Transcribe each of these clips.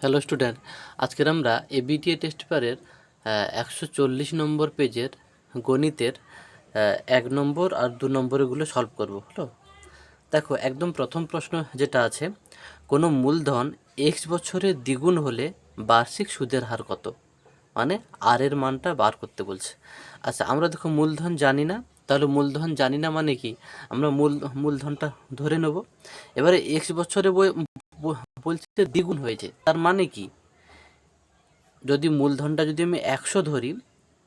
Hello student, আজকের আমরা ABTA test পেপারের 140 নম্বর পেজের গণিতের 1 নম্বর আর 2 নম্বরগুলো সলভ করব। হলো, দেখো একদম প্রথম প্রশ্ন যেটা আছে, কোনো মূলধন x বছরে দ্বিগুণ হলে বার্ষিক সুদের হার কত? মানে আর এর মানটা বার করতে বলছে। আচ্ছা, আমরা দেখো মূলধন জানি না, তাহলে মূলধন জানি না মানে কি, আমরা মূলধনটা ধরে নেব। এবারে x বছরে বলছে দ্বিগুণ হয়েছে, তার মানে কি, যদি মূলধনটা যদি আমি 100 ধরি,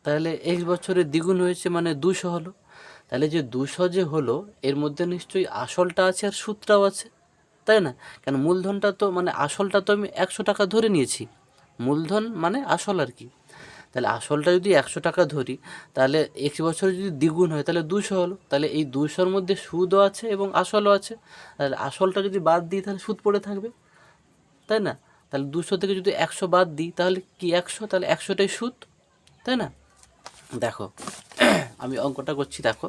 তাহলে x বছরে দ্বিগুণ হয়েছে মানে 200 হলো। তাহলে যে 200 যে হলো, এর মধ্যে নিশ্চয়ই আসলটা আছে আর সুদটাও আছে, তাই না? কেন মূলধনটা তো মানে আসলটা তো আমি 100 টাকা ধরে নিয়েছি, মূলধন মানে আসল আর কি। তাহলে আসলটা যদি 100 টাকা ধরি, তাহলে x বছরে যদি দ্বিগুণ হয় তাহলে 200 হলো। তাহলে এই 200-র মধ্যে সুদও আছে এবং আসলও আছে। তাহলে আসলটা যদি বাদ দিই তাহলে সুদ পড়ে থাকবে, তাই না? তাহলে 200 থেকে যদি 100 বাদ দিই তাহলে কি 100, তাহলে 100টাই সুদ, তাই না? দেখো আমি অঙ্কটা করছি, দেখো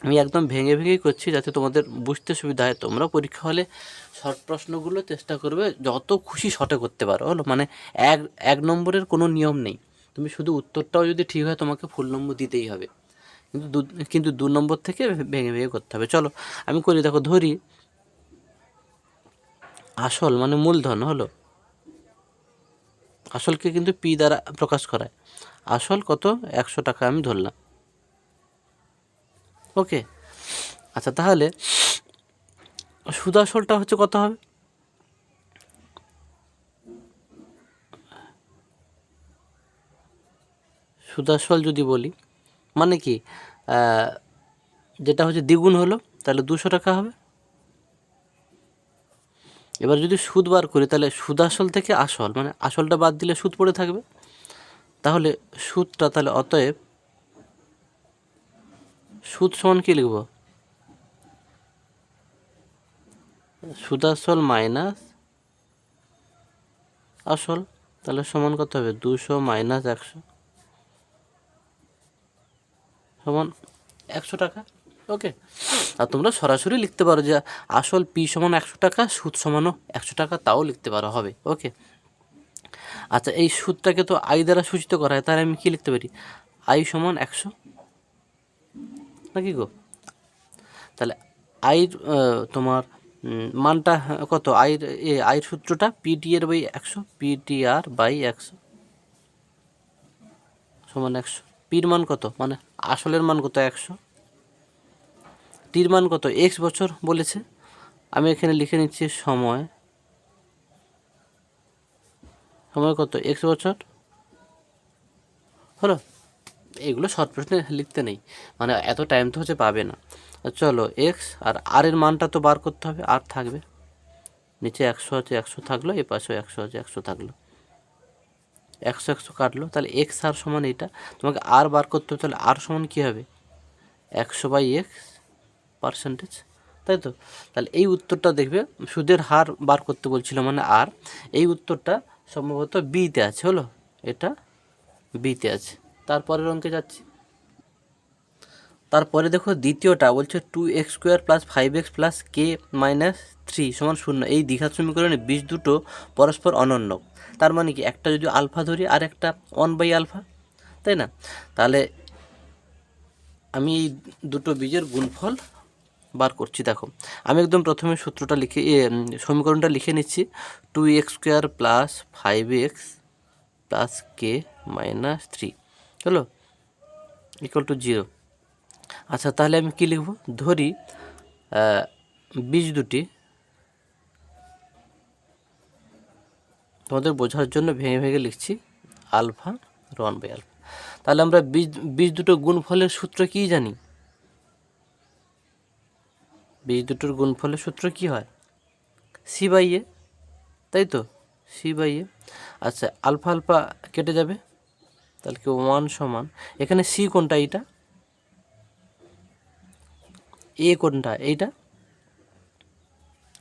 আমি একদম ভেঙে ভেঙেই করছি যাতে তোমাদের বুঝতে সুবিধা হয়। তোমরা পরীক্ষা হলে শর্ট প্রশ্নগুলো চেষ্টা করবে যত খুশি শর্টে করতে পারো। হলো, মানে এক নম্বরের কোনো নিয়ম নেই, তুমি শুধু উত্তরটাও যদি ঠিক হয় তোমাকে ফুল নম্বর দিতেই হবে, কিন্তু 2 নম্বর থেকে ভেঙে ভেঙে করতে হবে। চলো আমি করি, দেখো ধরি আসল মানে মূলধন হলো, আসলকে কিন্তু পি দ্বারা প্রকাশ করায়। আসল কত? 100 টাকা আমি ধরলাম, ওকে। আচ্ছা, তাহলে সুদ আসলটা হচ্ছে কত হবে? সুদ আসল যদি বলি মানে কি, যেটা হচ্ছে দ্বিগুণ হলো তাহলে 200 টাকা হবে। এবার যদি সুদ বার করি তাহলে সুদ আসল থেকে আসল মানে আসলটা বাদ দিলে সুদ পড়ে থাকবে। তাহলে সুদটা, তাহলে অতএব সুদ সমান কী লিখব? সুদ আসল মাইনাস আসল, তাহলে সমান কত হবে? 200 মাইনাস 100 সমান 100 টাকা, ওকে। আর তোমরা সরাসরি লিখতে পারো যে আসল পি সমান 100 টাকা, সুদ সমানও 100 টাকা, তাও লিখতে পারো, হবে, ওকে। আচ্ছা, এই সুদটাকে তো আই দ্বারা সূচিত করা হয়, তাহলে আমি কী লিখতে পারি? আই সমান 100, নাকি গো? তাহলে আইর তোমার মানটা কত? আইর সূত্রটা পিটিআর বাই 100, পিটিআর বাই 100 সমান 100। পির মান কত? মানে আসলের মান কত? 100। টির মান কত? এক্স বছর বলেছে, আমি এখানে লিখে নিচ্ছি সময় কত? এক্স বছর, হলো। এগুলো শর্ট প্রশ্নে লিখতে নেই, মানে এত টাইম তো হচ্ছে পাবে না। চলো এক্স আর আর এর মানটা তো বার করতে হবে, আর থাকবে নিচে 100 আছে, 100 থাকলো, এ পাশেও 100 আছে, 100 থাকলো, 100 100 কাটলো, তাহলে এক্স আর সমান এইটা। তোমাকে আর বার করতে হবে, তাহলে আর সমান কী হবে? 100 বাই এক্স পার্সেন্টেজ, তাই তো? তাহলে এই উত্তরটা দেখবে, সুদের হার বার করতে বলছিল মানে আর, এই উত্তরটা সম্ভবত বিতে আছে, হলো, এটা বিতে আছে। তারপরের অঙ্কে যাচ্ছি। তারপরে দেখো দ্বিতীয়টা বলছে 2x² প্লাস 5x প্লাস কে মাইনাস 3 সমান 0। এই দ্বিঘাত সমীকরণে বীজ দুটো পরস্পর অনন্য, তার মানে কি, একটা যদি আলফা ধরি আর একটা 1/α, তাই না? তাহলে আমি এই দুটো বীজের গুণফল বার করছি। দেখো আমি একদম প্রথমে সূত্রটা লিখে সমীকরণটা লিখে নিচ্ছি। 2x² প্লাস 5x প্লাস কে মাইনাস 3 হলো ইকুয়াল টু 0। আচ্ছা, তাহলে আমি কি লিখব? ধরি বীজ দুটি, তোমাদের বোঝার জন্য ভেঙে ভেঙে লিখছি, আলফা আর 1/α। তাহলে আমরা বীজ দুটো গুণফলের সূত্র কী জানি? বীজ দুটোর গুণফলের সূত্র কি হয়? সি বাই এ, তাই তো? সি বাই এ। আচ্ছা, আলফা আলফা কেটে যাবে, তাহলে কি 1 সমান, এখানে সি কোনটা? এইটা। এ কোনটা? এইটা,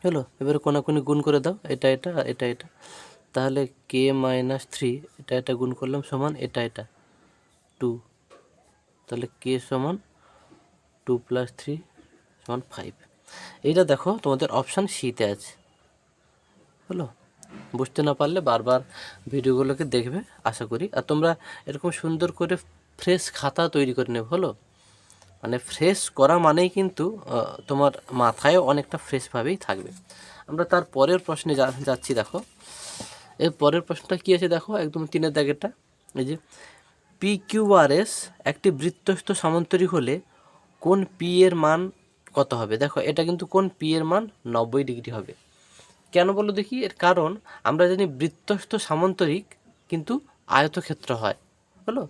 হলো। এবারে কোনাকুনি গুণ করে দাও, এটা এটা এটা এটা, তাহলে কে মাইনাস 3 এটা এটা গুণ করলাম সমান এটা এটা 2, তাহলে কে সমান 2 প্লাস 3 সমান 5। এইটা দেখো তোমাদের অপশান সিতে আছে, হলো। বুঝতে না পারলে বারবার ভিডিওগুলোকে দেখবে আশা করি। আর তোমরা এরকম সুন্দর করে ফ্রেশ খাতা তৈরি করে নেবে, হলো। মানে ফ্রেশ করা মানেই কিন্তু তোমার মাথায় অনেকটা ফ্রেশভাবেই থাকবে। আমরা তার পরের প্রশ্নে যাচ্ছি। দেখো এর পরের প্রশ্নটা কী আছে, দেখো একদম 3 দাগেরটা। এই যে PQRS একটি বৃত্তস্থ সামান্তরিক হলে কোন পি এর মান কত হবে? দেখো এটা কিন্তু কোন পি এর মান 90 ডিগ্রি হবে। কেন বলো দেখি? এর কারণ আমরা জানি বৃত্তস্থ সামান্তরিক কিন্তু আয়তক্ষেত্র হয়, হলো।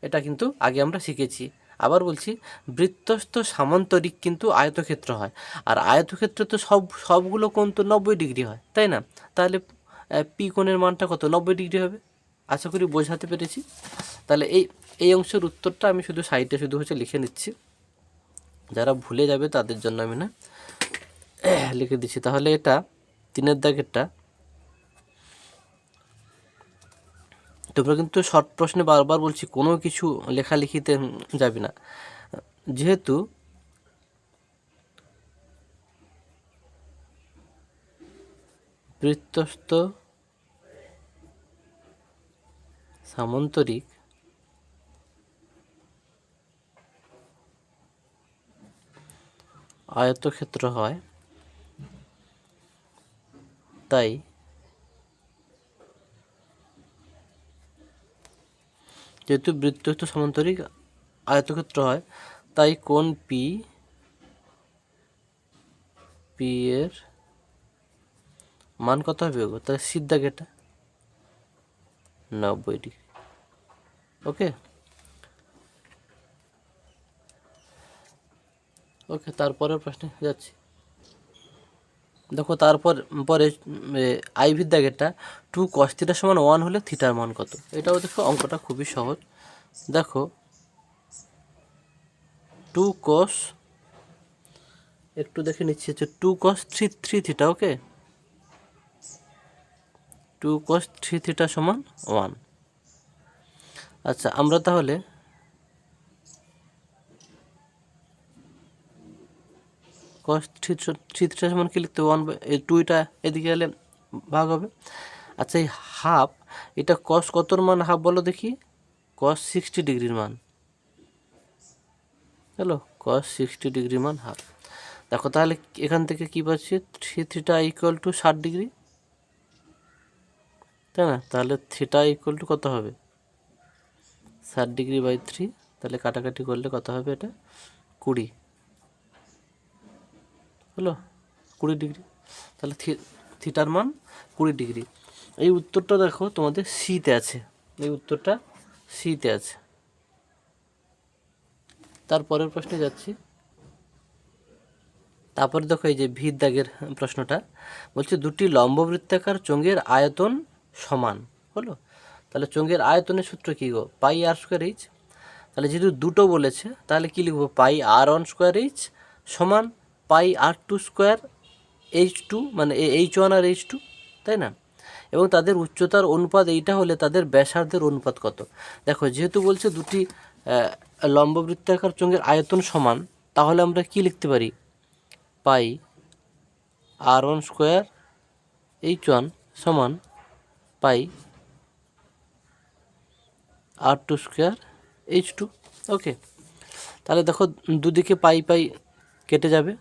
এটা কিন্তু আগে আমরা শিখেছি। আবার বলছি, বৃত্তস্থ সামান্তরিক কিন্তু আয়তক্ষেত্র হয়, আর আয়তক্ষেত্রে তো সবগুলো কোণ তো 90 ডিগ্রি হয়, তাই না? তাহলে পি কোণের মানটা কত? 90 ডিগ্রি হবে। আশা করি বোঝাতে পেরেছি। তাহলে এই অংশের উত্তরটা আমি শুধু সাইডে লিখে নিচ্ছি, যারা ভুলে যাবে তাদের জন্য আমি না লিখে দিচ্ছি। তাহলে এটা 3 দাগেরটা। তোমরা কিন্তু শর্ট প্রশ্নে বারবার বলছি কোনো কিছু লেখালেখিতে যাবি না, যেহেতু বৃত্তস্থ সামান্তরিক আয়তক্ষেত্র হয়, তাই যেহেতু বৃত্তস্থ সামান্তরিক আয়তক্ষেত্র হয়, তাই কোণ পি এর মান কত হবে? তাহলে সিদ্ধা গেটা 90 ডিগ্রি। ওকে ওকে, তারপরের প্রশ্নে যাচ্ছি। দেখো পরে আইভির দাগেরটা 2 cos θ = 1 হলে থিটার মান কত? এটাও দেখো অঙ্কটা খুবই সহজ। দেখো 2 cos, একটু দেখে নিচ্ছি, হচ্ছে 2 cos 3 θ। ওকে, 2 cos 3 θ = 1। আচ্ছা, আমরা তাহলে cos 3 θ সমান কি লিখতে হবে? 1/2টা এদিকে এলে ভাগ হবে। আচ্ছা, এই হাফ, এটা cos কতর মান হাফ বলো দেখি? cos 60 ডিগ্রির মান, হ্যালো, cos 60 ডিগ্রি মান হাফ। দেখো তাহলে এখান থেকে কী পাচ্ছি? 3 θ = 60 ডিগ্রি, তাই না? তাহলে থিটা ইকুয়াল টু কত হবে? 60 ডিগ্রি বাই 3। তাহলে কাটাকাটি করলে কত হবে? এটা 20, হলো, 20 ডিগ্রি। তাহলে থিটার মান 20 ডিগ্রি। এই উত্তরটা দেখো তোমাদের সিতে আছে, এই উত্তরটা সিতে আছে। তারপরের প্রশ্নে যাচ্ছি। তারপরে দেখো এই যে ভির দাগের প্রশ্নটা বলছে, দুটি লম্ববৃত্তাকার চোঙের আয়তন সমান, হলো। তাহলে চোঙের আয়তনের সূত্র কী গো? পাই r² h। তাহলে যেহেতু দুটো বলেছে, তাহলে কী লিখবো? পাই r1² h সমান পাই r2² h2, মানে h1 আর h2, তাই না? এবং তাদের উচ্চতার অনুপাত এইটা হলে তাদের ব্যাসার্ধের অনুপাত কত? দেখো যেহেতু বলছে দুটি লম্ববৃত্তাকার চোঙের আয়তন সমান, তাহলে আমরা কি লিখতে পারি? পাই r1² h1 সমান পাই r2² h2। ওকে, তাহলে দেখো দুদিকে পাই পাই কেটে যাবে,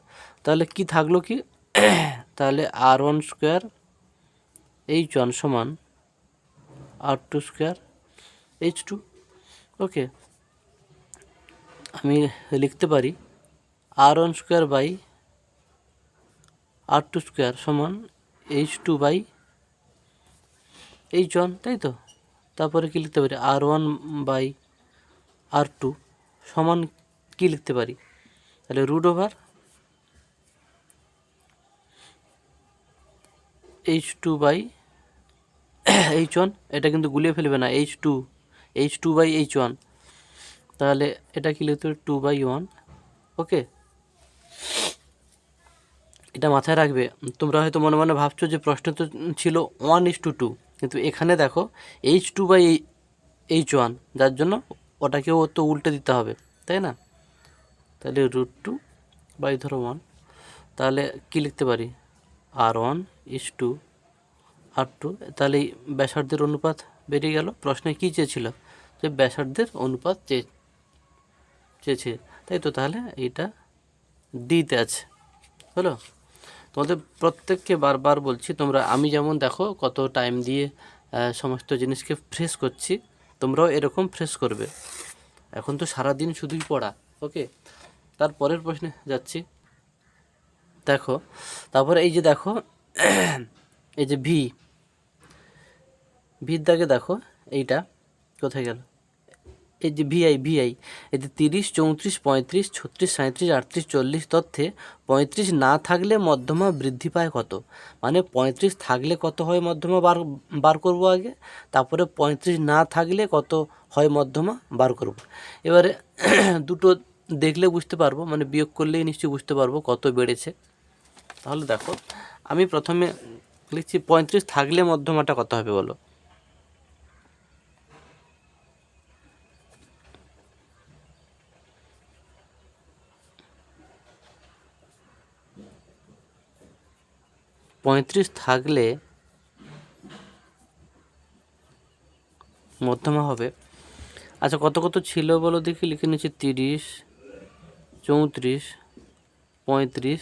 তাহলে কি থাকলো কি? তাহলে r1² h1 সমান r2² h2। ওকে, আমি লিখতে পারি r1² বাই r2² সমান h2 বাই h1, তাই তো? তারপরে কি লিখতে পারি? r1 বাই r2 সমান কি লিখতে পারি? তাহলে √ওভার h2 বাই h1। এটা কিন্তু গুলিয়ে ফেলবে না, h2 বাই h1। তাহলে এটা কি লিখতে পারি? 2/1। ওকে, এটা মাথায় রাখবে। তোমরা হয়তো মনে মনে ভাবছো যে প্রশ্ন তো ছিল 1:2, কিন্তু এখানে দেখো h2 বাই h1, যার জন্য ওটাকেও তো উল্টে দিতে হবে, তাই না? তাহলে √2 বাই ধরো 1। তাহলে কি লিখতে পারি? r1:2 R2, তাহলে এই ব্যাসার্ধের অনুপাত বেরিয়ে গেল। প্রশ্নে কী চেয়েছিল? যে ব্যাসার্ধের অনুপাত চেয়েছে, তাই তো। তাহলে এইটা ডিতে আছে, হলো। তোমাদের প্রত্যেককে বারবার বলছি, তোমরা, আমি যেমন দেখো কত টাইম দিয়ে সমস্ত জিনিসকে ফ্রেশ করছি, তোমরাও এরকম ফ্রেশ করবে। এখন তো সারাদিন শুধুই পড়া। ওকে, তারপরের প্রশ্নে যাচ্ছি। দেখো, তারপরে এই যে দেখো এই যে ভির দাগে দেখো এইটা কোথায় গেল, এই যে ভিআই এই যে 30, 34, 35, 36, 37, 38, 40 তথ্যে 35 না থাকলে মধ্যমা বৃদ্ধি পায় কত? মানে 35 থাকলে কত হয় মধ্যমা বার করব আগে, তারপরে 35 না থাকলে কত হয় মধ্যমা বার করব। এবারে দুটো দেখলে বুঝতে পারবো, মানে বিয়োগ করলেই নিশ্চয়ই বুঝতে পারবো কত বেড়েছে। তাহলে দেখো, আমি প্রথমে লিখছি 35 থাকলে মধ্যমাটা কত হবে বলো। পঁয়ত্রিশ থাকলে মধ্যমা হবে। আচ্ছা, কত কত ছিল বলো দেখি, লিখে নিচ্ছি। 30, 34, 35,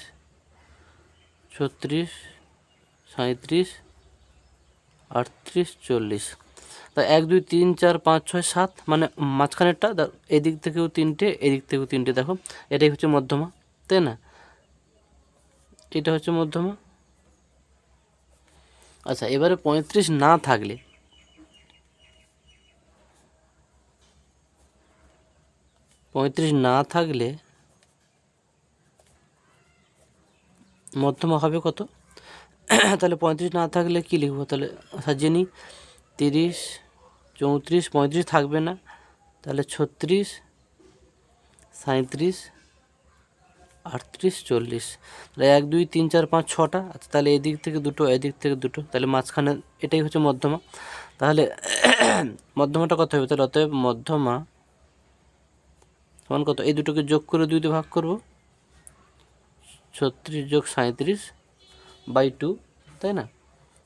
36, 37, 38, 40। তা 1, 2, 3, 4, 5, 6, 7, মানে মাঝখানেরটা এদিক থেকেও 3টে, এদিক থেকেও 3টে, দেখো এটাই হচ্ছে মধ্যমা, তাই না? এটা হচ্ছে মধ্যমা। আচ্ছা, এবারে 35 না থাকলে, মধ্যমা হবে কত? তাহলে 35 না থাকলে কি লিখবো? তাহলে সাজিয়ে নিই। 30, 34, 35 থাকবে না, তাহলে 36, 37, 38, 40। তাহলে 1, 2, 3, 4, 5, 6টা। আচ্ছা, তাহলে এদিক থেকে দুটো, এদিক থেকে দুটো, তাহলে মাঝখানে এটাই হচ্ছে মধ্যমা। তাহলে মধ্যমাটা কত হবে? তাহলে অতএব মধ্যমা সমান কত? এই দুটোকে যোগ করে 2 দিয়ে ভাগ করব, 36 যোগ 37/2, তাই না?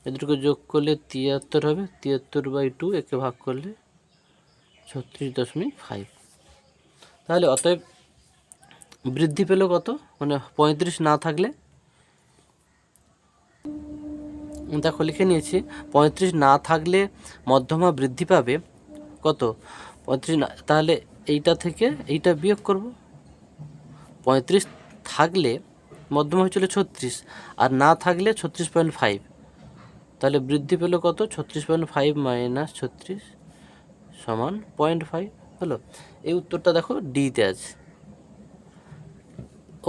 এই দুটোকে যোগ করলে 73 হবে, 73/2, একে ভাগ করলে 36.5। তাহলে অতএব বৃদ্ধি পেল কত? মানে 35 না থাকলে, দেখো লিখে নিয়েছি, 35 না থাকলে মধ্যমা বৃদ্ধি পাবে কত? 35 না, তাহলে এইটা থেকে এইটা বিয়োগ করব। 35 থাকলে মধ্যমা হয়েছিল 36, আর না থাকলে 36.5, তাহলে বৃদ্ধি পেল কত? 36.5 মাইনাস 36 সমান 0.5, হলো। এই উত্তরটা দেখো ডিতে আছে।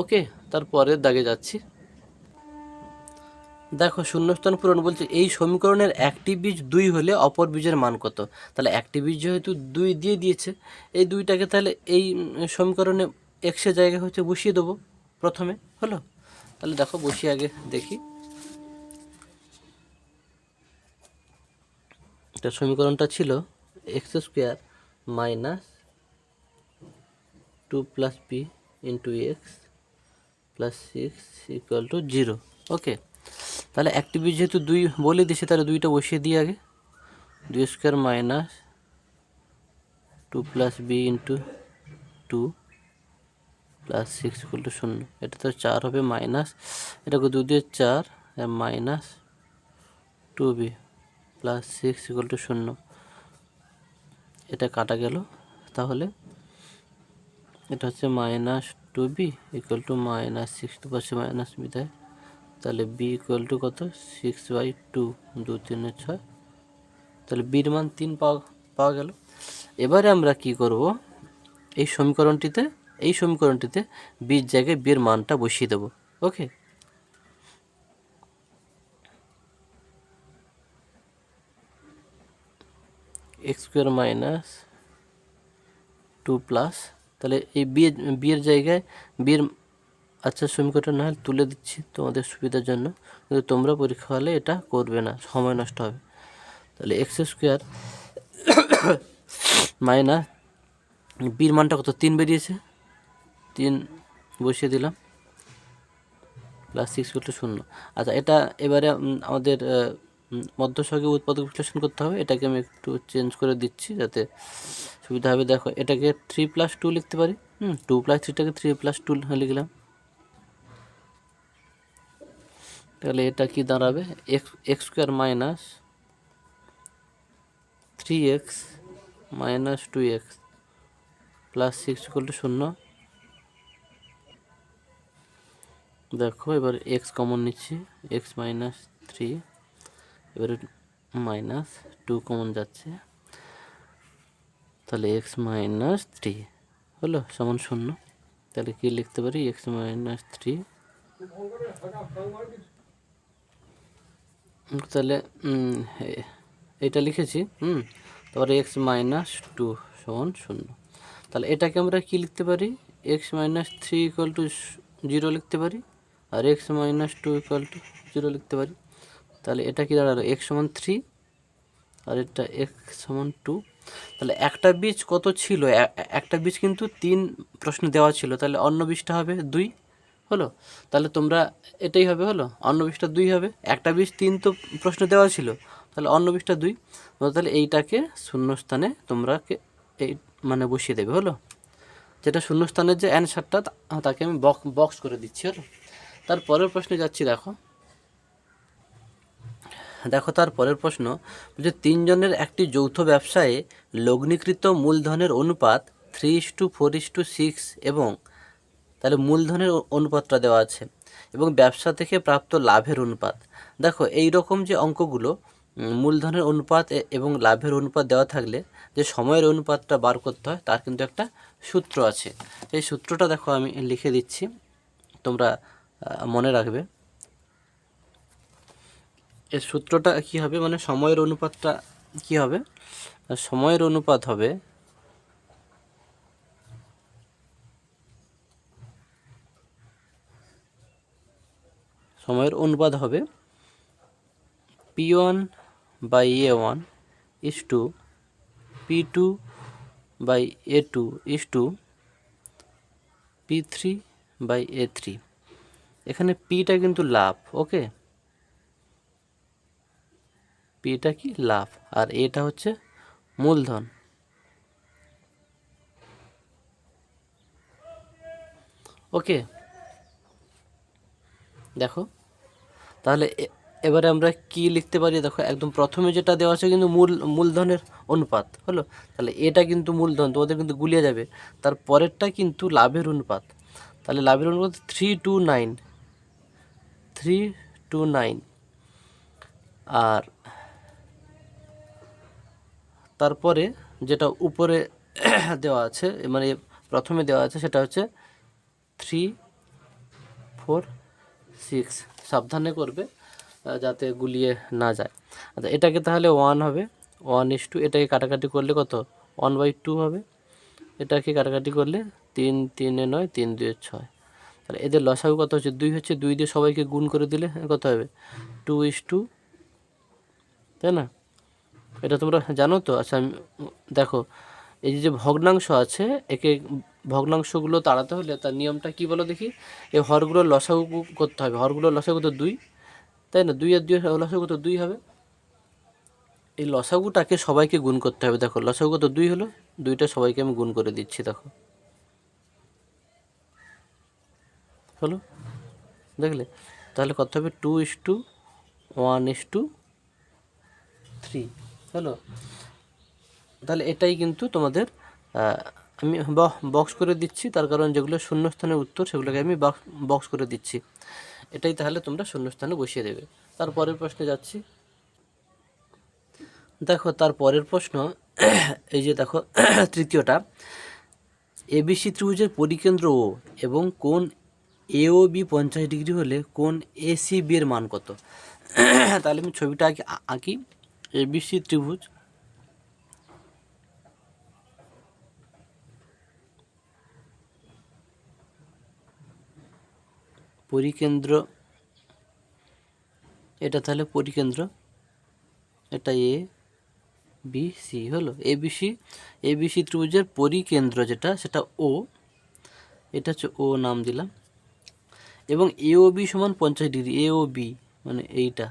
ওকে, তারপরের দাগে যাচ্ছি। দেখো, শূন্যস্থান পূরণ বলছে, এই সমীকরণের একটি বীজ 2 হলে অপর বীজের মান কত? তাহলে একটি বীজ যেহেতু 2 দিয়ে দিয়েছে, এই 2টাকে তাহলে এই সমীকরণে এক্সের জায়গায় হচ্ছে বসিয়ে দেবো প্রথমে, হলো। তাহলে দেখো বসিয়ে আগে দেখি। এটা সমীকরণটা ছিল x² মাইনাস 2 + b × x + 6 = 0। ওকে, তাহলে একটি বীজ যেহেতু 2 বলে দিয়েছে, তাহলে 2টা বসিয়ে দিই আগে। 2² মাইনাস 2 + b × 2 + 6 = 0। এটা তো 4 হবে, মাইনাস এটাকে 2 দিয়ে 4, মাইনাস 2b + 6 = 0। এটা কাটা গেল, তাহলে এটা হচ্ছে মাইনাস 2b = -6, তো পাশে মাইনাস বিদায়, তাহলে b = কত? 6/2, 2 3 6, তাহলে বির মান 3 পাওয়া গেল। এবারে আমরা কি করব? এই সমীকরণটিতে বির জায়গায় বির মানটা বসিয়ে দেব। ওকে, x² মাইনাস 2 প্লাস, তাহলে এই বিয়ের জায়গায় বিয়ের, আচ্ছা সমীকরণটা না তুলে দিচ্ছি তোমাদের সুবিধার জন্য, কিন্তু তোমরা পরীক্ষা হলে এটা করবে না, সময় নষ্ট হবে। তাহলে x² মাইনাস বির মানটা কত? 3 বেরিয়েছে, 3 বসিয়ে দিলাম, + 6 = 0। আচ্ছা, এটা এবারে আমাদের মধ্যসহগে উৎপাদক বিশ্লেষণ করতে হবে। এটাকে আমি একটু চেঞ্জ করে দিচ্ছি যাতে সুবিধা হবে। দেখো এটাকে 3+2 লিখতে পারি। 2+3টাকে 3+2 লিখলাম। তাহলে এটা কি দাঁড়াবে, x square minus 3x minus 2x plus 6 = 0। দেখো এবার এক্স কমন নিচ্ছি, এক্স মাইনাস 3, এবারে মাইনাস 2 কমন যাচ্ছে, তাহলে এক্স মাইনাস 3 হলো সমান 0। তাহলে কি লিখতে পারি, এক্স মাইনাস 3, তাহলে এটা লিখেছি। তারপরে এক্স মাইনাস 2 সমান 0। তাহলে এটাকে আমরা কি লিখতে পারি, এক্স মাইনাস 3 = 0 লিখতে পারি, আর এক্স মাইনাস 2 = 0 লিখতে পারি। তাহলে এটা কি দাঁড়ালো, এক্স সমান 3 আর এটা এক্স সমান 2। তাহলে একটা বীজ কত ছিল, একটা বীজ কিন্তু 3 প্রশ্ন দেওয়া ছিল, তাহলে অন্য বীজটা হবে 2 হলো। তাহলে তোমরা এটাই হবে হলো, অন্য বীজটা 2 হবে। একটা বীজ 3 তো প্রশ্ন দেওয়া ছিল, তাহলে অন্য বীজটা 2। তাহলে এইটাকে শূন্যস্থানে তোমরা এই মানে বসিয়ে দেবে হলো। যেটা শূন্যস্থানের যে অ্যান্সারটা তাকে আমি বক্স করে দিচ্ছি হলো। তারপরের প্রশ্নে যাচ্ছি। দেখো তারপরের প্রশ্ন যে 3 জনের একটি যৌথ ব্যবসায়ে লগ্নিকৃত মূলধনের অনুপাত 3:4:6 এবং তাহলে মূলধনের অনুপাতটা দেওয়া আছে এবং ব্যবসা থেকে প্রাপ্ত লাভের অনুপাত। দেখো এই রকম যে অঙ্কগুলো মূলধনের অনুপাত এবং লাভের অনুপাত দেওয়া থাকলে যে সময়ের অনুপাতটা বার করতে হয় তার কিন্তু একটা সূত্র আছে। এই সূত্রটা দেখো আমি লিখে দিচ্ছি, তোমরা মনে রাখবে। এর সূত্রটা কি হবে, মানে সময়ের অনুপাতটা কি হবে, সময়ের অনুপাত হবে P1/A1 is to P2/A2 is to P3/A3। এখানে পিটা কিন্তু লাভ, ওকে, পিটা কি লাভ, আর এটা হচ্ছে মূলধন। ওকে, দেখো তাহলে এবারে আমরা কি লিখতে পারি, দেখো একদম প্রথমে যেটা দেওয়া আছে কিন্তু মূলধনের অনুপাত হলো, তাহলে এটা কিন্তু মূলধন, তোমাদের কিন্তু গুলিয়ে যাবে। তার পরেরটা কিন্তু লাভের অনুপাত, তাহলে লাভের অনুপাত 3:9। আর তারপরে যেটা উপরে দেওয়া আছে, মানে প্রথমে দেওয়া আছে সেটা হচ্ছে 3:4:6। সাবধানে করবে যাতে গুলিয়ে না যায়। আচ্ছা এটাকে তাহলে 1 হবে, 1:2, এটাকে কাটাকাটি করলে কত, 1/2 হবে। এটাকে কাটাকাটি করলে 3 3 9, 3 2 6। তাহলে এদের লসাগু কত হচ্ছে, 2 হচ্ছে, 2 দিয়ে সবাইকে গুণ করে দিলে কত হবে, 2:2, তাই না? এটা তোমরা জানো তো। আচ্ছা দেখো এই যে ভগ্নাংশ আছে, একে ভগ্নাংশগুলো তাড়াতে হলে তার নিয়মটা কি বলো দেখি, এই হরগুলোর লসাগু করতে হবে। হরগুলোর লসাগু তো 2, তাই না? 2 আর 2 লসাগু তো 2 হবে। এই লসাগুটাকে সবাইকে গুণ করতে হবে। দেখো লসাগু তো 2 হলো, 2টা সবাইকে আমি গুণ করে দিচ্ছি। দেখো হলো, দেখলে? তাহলে কত হবে, 2:1:3 হলো। তাহলে এটাই কিন্তু তোমাদের আমি বক্স করে দিচ্ছি, তার কারণ যেগুলো শূন্যস্থানের উত্তর সেগুলোকে আমি বক্স করে দিচ্ছি। এটাই তাহলে তোমরা শূন্যস্থানে বসিয়ে দেবে। তারপরের প্রশ্নে যাচ্ছি। দেখো তারপরের প্রশ্ন এই যে দেখো তৃতীয়টা, এবিসি ত্রিভুজের পরিকেন্দ্র ও এবং কোণ AOB 50 ডিগ্রি হলে কোণ ACB এর মান কত? তাহলে আমি ছবিটা আঁকি। এবিসি ত্রিভুজ, পরিকেন্দ্র, এটা তাহলে পরিকেন্দ্র, এটা ABC হলো। এবিসি ত্রিভুজের পরিকেন্দ্র যেটা, সেটা O, এটা হচ্ছে O নাম দিলাম। এবং AOB সমান 50 ডিগ্রি, AOB মানে এইটা,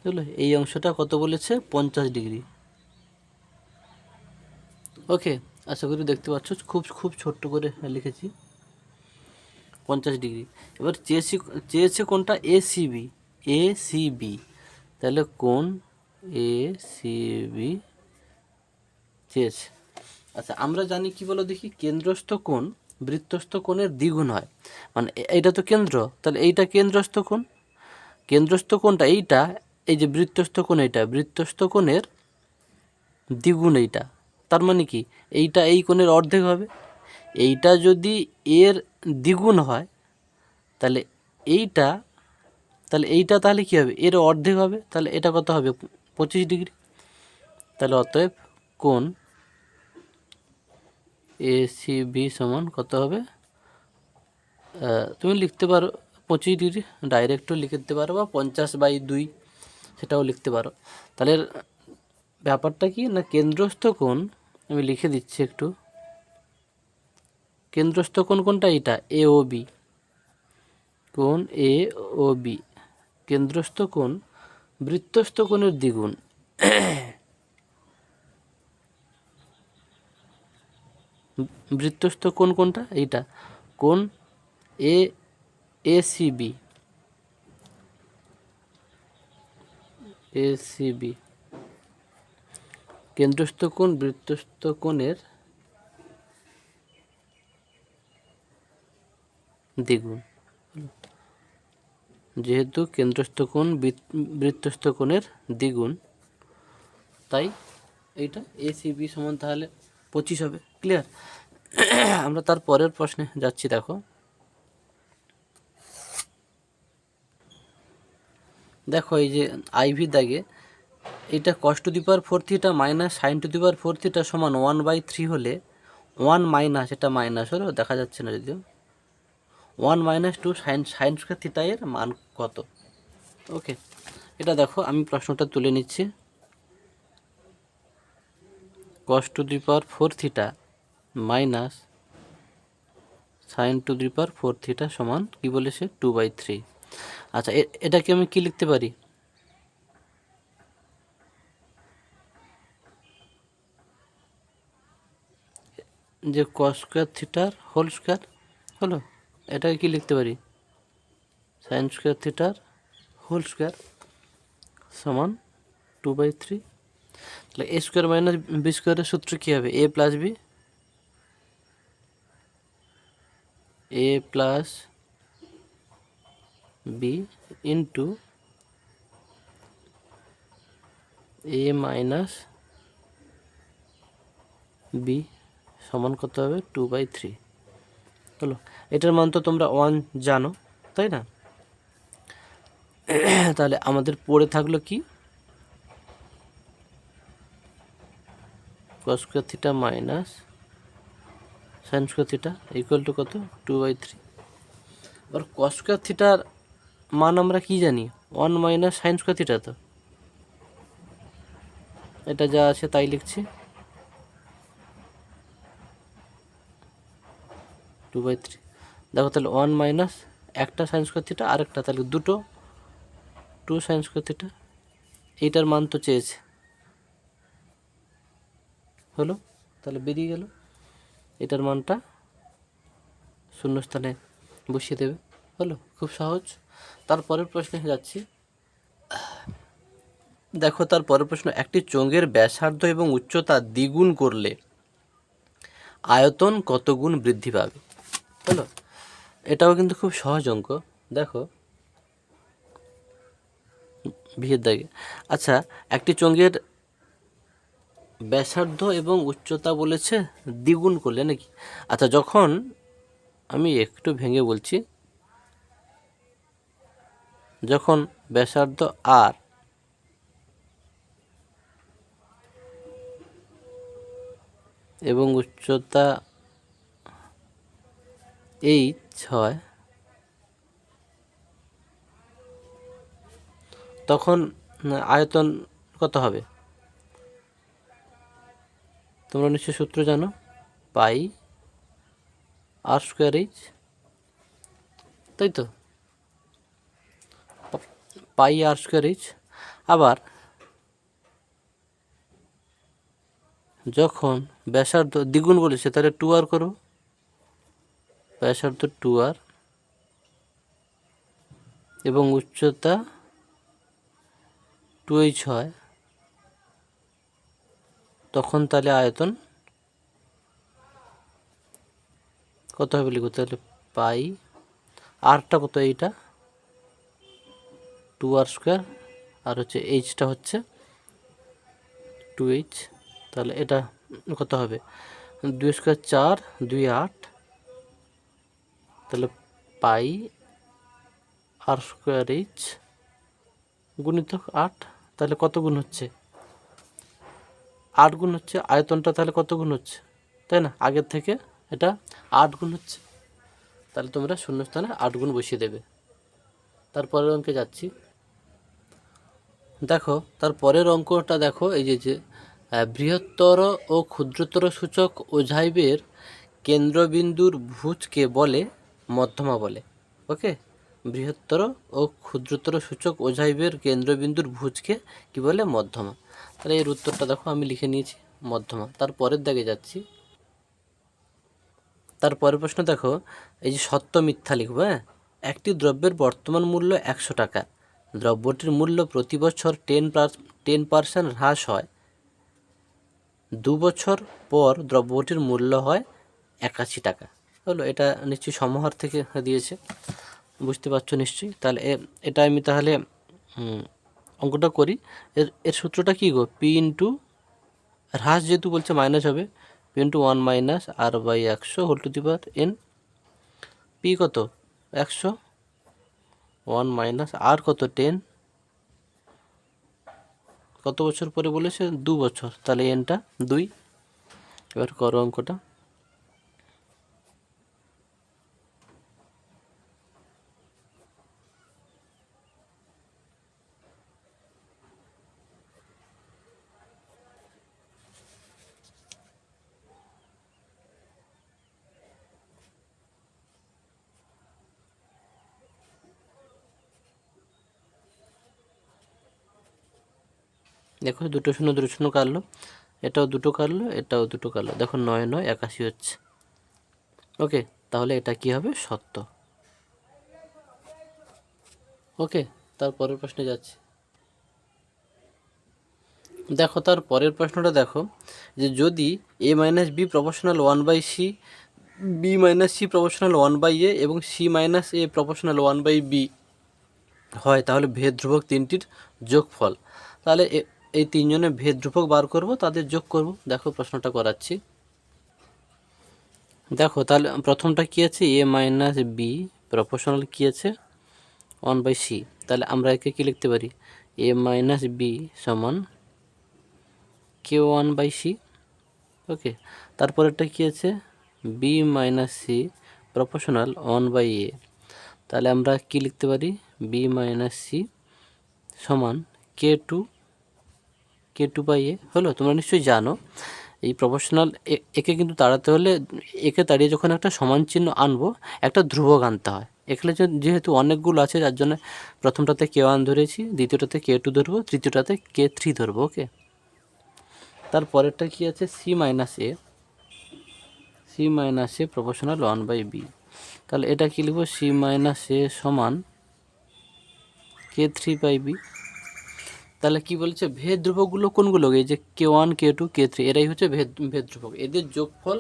বুঝলো, এই অংশটা কত বলেছে 50 ডিগ্রি। ওকে, আশা করি দেখতে পাচ্ছ খুব খুব ছোট্ট করে লিখেছি 50 ডিগ্রি। এবার চেয়েছে কোনটা, এসিবি। এসিবি, তাহলে কোন এসিবি চেয়েছে। আচ্ছা, আমরা জানি কি বলো দেখি, কেন্দ্রস্থ কোণ বৃত্তস্থ কোণের দ্বিগুণ হয়। মানে এইটা তো কেন্দ্র, তাহলে এইটা কেন্দ্রস্থ কোণ। কেন্দ্রস্থ কোণটা এইটা, এই যে বৃত্তস্থ কোণ, এইটা বৃত্তস্থ কোণের দ্বিগুণ এইটা। তার মানে কি, এইটা এই কোণের অর্ধেক হবে। এইটা যদি এর দ্বিগুণ হয় তাহলে এইটা, তাহলে কী হবে, এর অর্ধেক হবে। তাহলে এটা কত হবে, 25 ডিগ্রি। তাহলে অতএব কোণ এসিবি সমান কত হবে, তুমি লিখতে পারো 25 ডিগ্রি, ডাইরেক্টও লিখতে পারো, বা 50/2 সেটাও লিখতে পারো। তাহলে ব্যাপারটা কি না, কেন্দ্রস্থ কোণ আমি লিখে দিচ্ছি একটু। কেন্দ্রস্থ কোণ কোনটা, এইটা এ ও বি, কোণ এ ও বি। কেন্দ্রস্থ কোণ বৃত্তস্থ কোণের দ্বিগুণ। বৃত্তস্থ কোণ কোনটা, এইটা কোণ এসিবি। এসিবি কেন্দ্রস্থ কোণ বৃত্তস্থ কোণের দ্বিগুণ। যেহেতু কেন্দ্রস্থ কোণ বৃত্তস্থ কোণের দ্বিগুণ, তাই এইটা এসিবি সমান তাহলে 25 হবে। ক্লিয়ার? আমরা তার পরের প্রশ্নে যাচ্ছি। দেখো এই যে আইভি দাগে এটা cos two the power 4 theta minus sine two the power 4 theta সমান 1/3 হলে 1 মাইনাস, এটা মাইনাস হলো, দেখা যাচ্ছে না যদিও, 1 মাইনাস 2 সাইন স্কোয়ার থিটা এর মান কত। ওকে, এটা দেখো আমি প্রশ্নটা তুলে নিচ্ছি। cos two the power 4 theta minus sine two the power 4 theta সমান কি বলেছে, 2/3। আচ্ছা, এটাকে আমি কি লিখতে পারি, যে cos স্কোয়ার থিটার হোল স্কোয়ার হলো, এটাকে কি লিখতে পারি, সাইন স্কোয়ার থিটার হোল স্কোয়ার সমান 2/3। তাহলে এ স্কোয়ার মাইনাস বি স্কোয়ারের সূত্র কী হবে, এ প্লাস বি ইন্টু এ মাইনাস বি সমান কত হবে, 2/3 হলো। এটার মান তো তোমরা 1 জানো, তাই না? তাহলে আমাদের পড়ে থাকলো কি, cos square theta minus sine square theta equal to কত, 2/3। আর cos স্কোয়ার থিটার মান আমরা কি জানি, 1 মাইনাস সাইন স্কোয়ার থিটা। তো এটা যা আছে তাই লিখছি, 2/3। দেখো তাহলে 1 মাইনাস একটা সাইন স্কোয়ার থিটা, আরেকটা, তাহলে দুটো 2 সাইন স্কোয়ার থিটা। এইটার মান তো চেয়েছে, হলো, তাহলে বেরিয়ে গেল। এটার মানটা শূন্যস্থানে বসিয়ে দেবে, হলো, খুব সহজ। তারপরের প্রশ্নে যাচ্ছি। দেখো তার পরের প্রশ্ন, একটি চোঙের ব্যাসার্ধ এবং উচ্চতা দ্বিগুণ করলে আয়তন কত গুণ বৃদ্ধি পাবে, হলো। এটাও কিন্তু খুব সহজ অঙ্ক। দেখো বিয়ের দাগে, আচ্ছা, একটি চোঙের ব্যাসার্ধ এবং উচ্চতা বলেছে দ্বিগুণ করলে নাকি। আচ্ছা, যখন আমি একটু ভেঙে বলছি, যখন ব্যাসার্ধ আর এবং উচ্চতা এইচ হয়, তখন আয়তন কত হবে, তোমরা নিশ্চয়ই সূত্র জানো, পাই আর স্কোয়ার এইচ, তাই তো, পাই আর স্কোয়ার এইচ। আবার যখন ব্যাসার্ধ দ্বিগুণ বলেছে তাহলে 2r করব, ব্যাসার্ধ 2r এবং উচ্চতা 2h হয়, তখন তাহলে আয়তন কত হবে লিখব, তাহলে পাই আরটা কত, এইটা 2r², আর হচ্ছে এইচটা হচ্ছে 2h, তাহলে এটা কত হবে 2² 4, 2 8, তাহলে পাই r²h গুণিতক 8, তাহলে কত গুণ হচ্ছে 8 গুণ হচ্ছে, আয়তনটা তাহলে কত গুণ হচ্ছে, তাই না, আগের থেকে এটা 8 গুণ হচ্ছে, তাহলে তোমরা শূন্যস্থানে 8 গুণ বসিয়ে দেবে। তারপরের অঙ্কে যাচ্ছি, দেখো তারপরের অঙ্কটা দেখো, এই যে বৃহত্তর ও ক্ষুদ্রতর সূচক ওঝাইবের কেন্দ্রবিন্দুর ভুজকে বলে মধ্যমা বলে। ওকে, বৃহত্তর ও ক্ষুদ্রতর সূচক ওঝাইবের কেন্দ্রবিন্দুর ভুজকে কি বলে, মধ্যমা। তাহলে এর উত্তরটা দেখো আমি লিখে নিয়েছি মধ্যমা। তারপরের দাগে যাচ্ছি, তারপরের প্রশ্ন দেখো, এই যে সত্য মিথ্যা লিখবো। হ্যাঁ, একটি দ্রব্যের বর্তমান মূল্য 100 টাকা, দ্রব্যটির মূল্য প্রতি বছর 10% হ্রাস হয়, 2 বছর পর দ্রব্যটির মূল্য হয় 81 টাকা। হলো, এটা নিশ্চয়ই সমাহার থেকে দিয়েছে, বুঝতে পারছো নিশ্চয়ই। তাহলে এটা আমি তাহলে অঙ্কটা করি। এর সূত্রটা কী গো, পি ইন্টু হ্রাস যেহেতু বলছে মাইনাস হবে, P into 1 minus r/100 whole to the power n। P কত 100, 1 মাইনাস আর কত 10, কত বছর পরে বলেছে 2 বছর, তাহলে এনটা 2। এবার করো অঙ্কটা। দেখো দুটো শূন্য কাটলো, এটাও দুটো কাটলো, এটাও দুটো কাটলো, দেখো 9 9 81 হচ্ছে। ওকে, তাহলে এটা কি হবে, সত্য। ওকে, তারপরের প্রশ্নে যাচ্ছি। দেখো তার পরের প্রশ্নটা দেখো, যে যদি a minus B proportional 1/c, b minus C proportional 1/a এবং c মাইনাস এ প্রপোর্শনাল 1/b হয়, তাহলে ভেদ ধ্রুবক তিনটির যোগফল। তাহলে এই তিনজনের ভেদ ধ্রুবক বার করব, তাদের যোগ করব। দেখো প্রশ্নটা করাচ্ছি। দেখো তাহলে প্রথমটা কী আছে, এ মাইনাস বি প্রপোর্শনাল কী আছে 1/c, তাহলে আমরা একে কী লিখতে পারি, এ মাইনাস বি সমান k1/c। ওকে, তারপরেরটা কী আছে, B minus C proportional 1/a, তাহলে আমরা কি লিখতে পারি, বি মাইনাস সি সমান k2/a। হলো, তোমরা নিশ্চয়ই জানো এই প্রপোর্শনাল একে কিন্তু তাড়াতে হলে, একে তাড়িয়ে যখন একটা সমান চিহ্ন আনবো, একটা ধ্রুবক আনতে হয়। এখানে যেহেতু অনেকগুলো আছে, যার জন্য প্রথমটাতে k1 ধরেছি, দ্বিতীয়টাতে k2 ধরবো, তৃতীয়টাতে k3 ধরবো। ওকে, তারপরেরটা কি আছে, সি মাইনাস এ প্রপোর্শনাল 1/b, তাহলে এটা কি লিখবো, সি মাইনাস এ সমান k3/b। তাহলে কি বলছে, ভেদ ধ্রুবকগুলো কোনগুলো, এই যে k1 k2 k3, এরাই হচ্ছে ভেদ ধ্রুবক, এদের যোগফল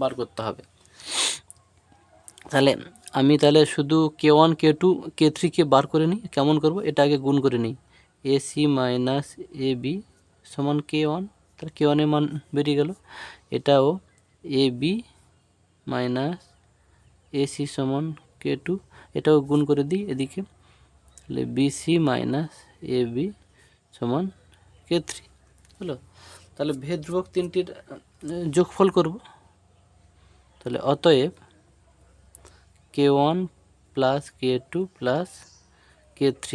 বার করতে হবে। তাহলে আমি শুধু k1 k2 k3 কে বার করে নিই, কেমন করব, এটা আগে গুণ করে নিই, ac মাইনাস ab সমান k1, তাহলে k1 এর মান বেরিয়ে গেল। এটাও ab মাইনাস ac সমান k2, এটাও গুণ করে দিই এদিকে, তাহলে bc মাইনাস ab সমান k3। হলো, তাহলে ভেদ ধ্রুবক তিনটির যোগফল করব। তাহলে অতএব k1 plus k2 plus k3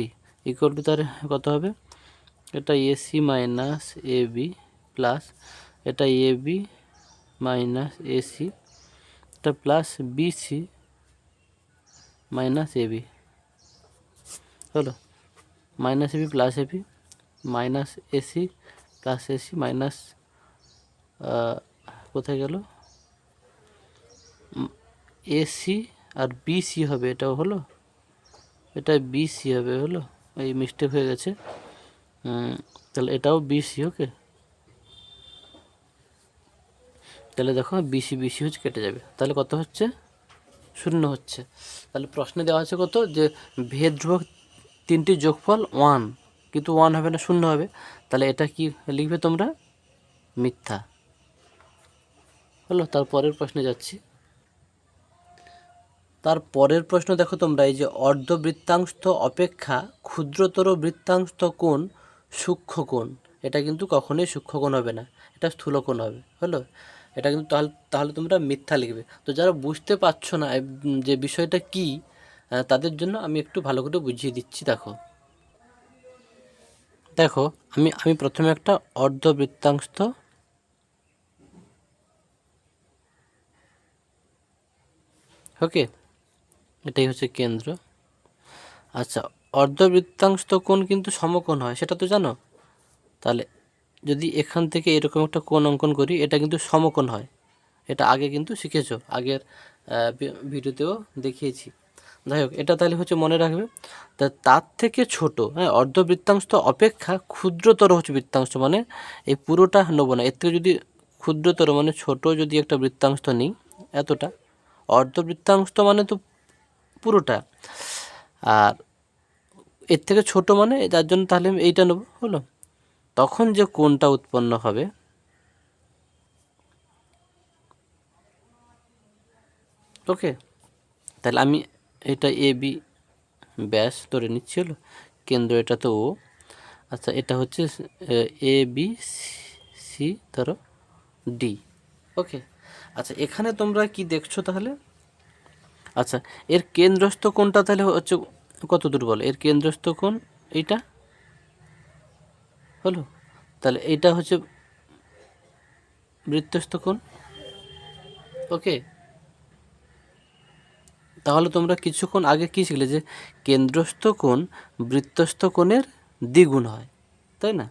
equal to তার কত হবে, এটা ac মাইনাস ab প্লাস এটা ab মাইনাস ac, এটা প্লাস bc মাইনাস ab। হলো, minus AB plus AB minus AC plus AC minus কোথায় গেল এসি আর বিসি হবে, এটাও হলো, এটা বিসি হবে, হলো, এই মিস্টেক হয়ে গেছে। তাহলে এটাও বিসি, ওকে। তাহলে দেখো বিসি বিসি হচ্ছে কেটে যাবে, তাহলে কত হচ্ছে 0 হচ্ছে। তাহলে প্রশ্নে দেওয়া আছে কত, যে ভেদ ধ্রুবক 3টির যোগফল 1, কিন্তু 1 হবে না, 0 হবে। তাহলে এটা কি লিখবে তোমরা, মিথ্যা, হলো। তারপরের প্রশ্নে যাচ্ছি। তারপরের প্রশ্ন দেখো তোমরা, এই যে অর্ধবৃত্তাংশ অপেক্ষা ক্ষুদ্রতর বৃত্তাংশ কোণ সূক্ষ্মকোণ, এটা কিন্তু কখনোই সূক্ষ্মকোণ হবে না, এটা স্থূলকোণ হবে, হলো। এটা কিন্তু তাহলে তোমরা মিথ্যা লিখবে। তো যারা বুঝতে পারছো না যে বিষয়টা কি, তাদের জন্য আমি একটু ভালো করে বুঝিয়ে দিচ্ছি। দেখো দেখো আমি প্রথমে একটা অর্ধবৃত্তাংশ, ওকে, এটাই হচ্ছে কেন্দ্র। আচ্ছা, অর্ধবৃত্তাংশ কোণ কিন্তু সমকোণ হয়, সেটা তো জানো। তাহলে যদি এখান থেকে এরকম একটা কোণ অঙ্কন করি, এটা কিন্তু সমকোণ হয়, এটা আগে কিন্তু শিখেছো, আগের ভিডিওতেও দেখিয়েছি। যাই হোক, এটা তাহলে হচ্ছে মনে রাখবে। তার থেকে ছোট, হ্যাঁ, অর্ধবৃত্তাংশ অপেক্ষা ক্ষুদ্রতর হচ্ছে বৃত্তাংশ, মানে এই পুরোটা নেবো না, এর থেকে যদি ক্ষুদ্রতর মানে ছোট যদি একটা বৃত্তাংশ নিই, এতটা, অর্ধবৃত্তাংশ মানে তো পুরোটা, আর এর থেকে ছোট মানে যার জন্য তাহলে আমি এইটা নেবো, হলো। তখন যে কোণটা উৎপন্ন হবে, ওকে, তাহলে আমি এটা এ বি ব্যাস ধরে নিচ্ছি, হলো, কেন্দ্র এটা তো ও। আচ্ছা, এটা হচ্ছে এ বি সি ধরো ডি, ওকে। আচ্ছা, এখানে তোমরা কি দেখছো তাহলে, আচ্ছা, এর কেন্দ্রস্থ কোণটা তাহলে হচ্ছে কত দূর বলো, এর কেন্দ্রস্থ কোণ এইটা, হলো। তাহলে এইটা হচ্ছে বৃত্তস্থ কোণ, ওকে। তাহলে তোমরা কিছুক্ষণ আগে কী শিখলে, যে কেন্দ্রস্থ কোণ বৃত্তস্থ কোণের দ্বিগুণ হয়, তাই না,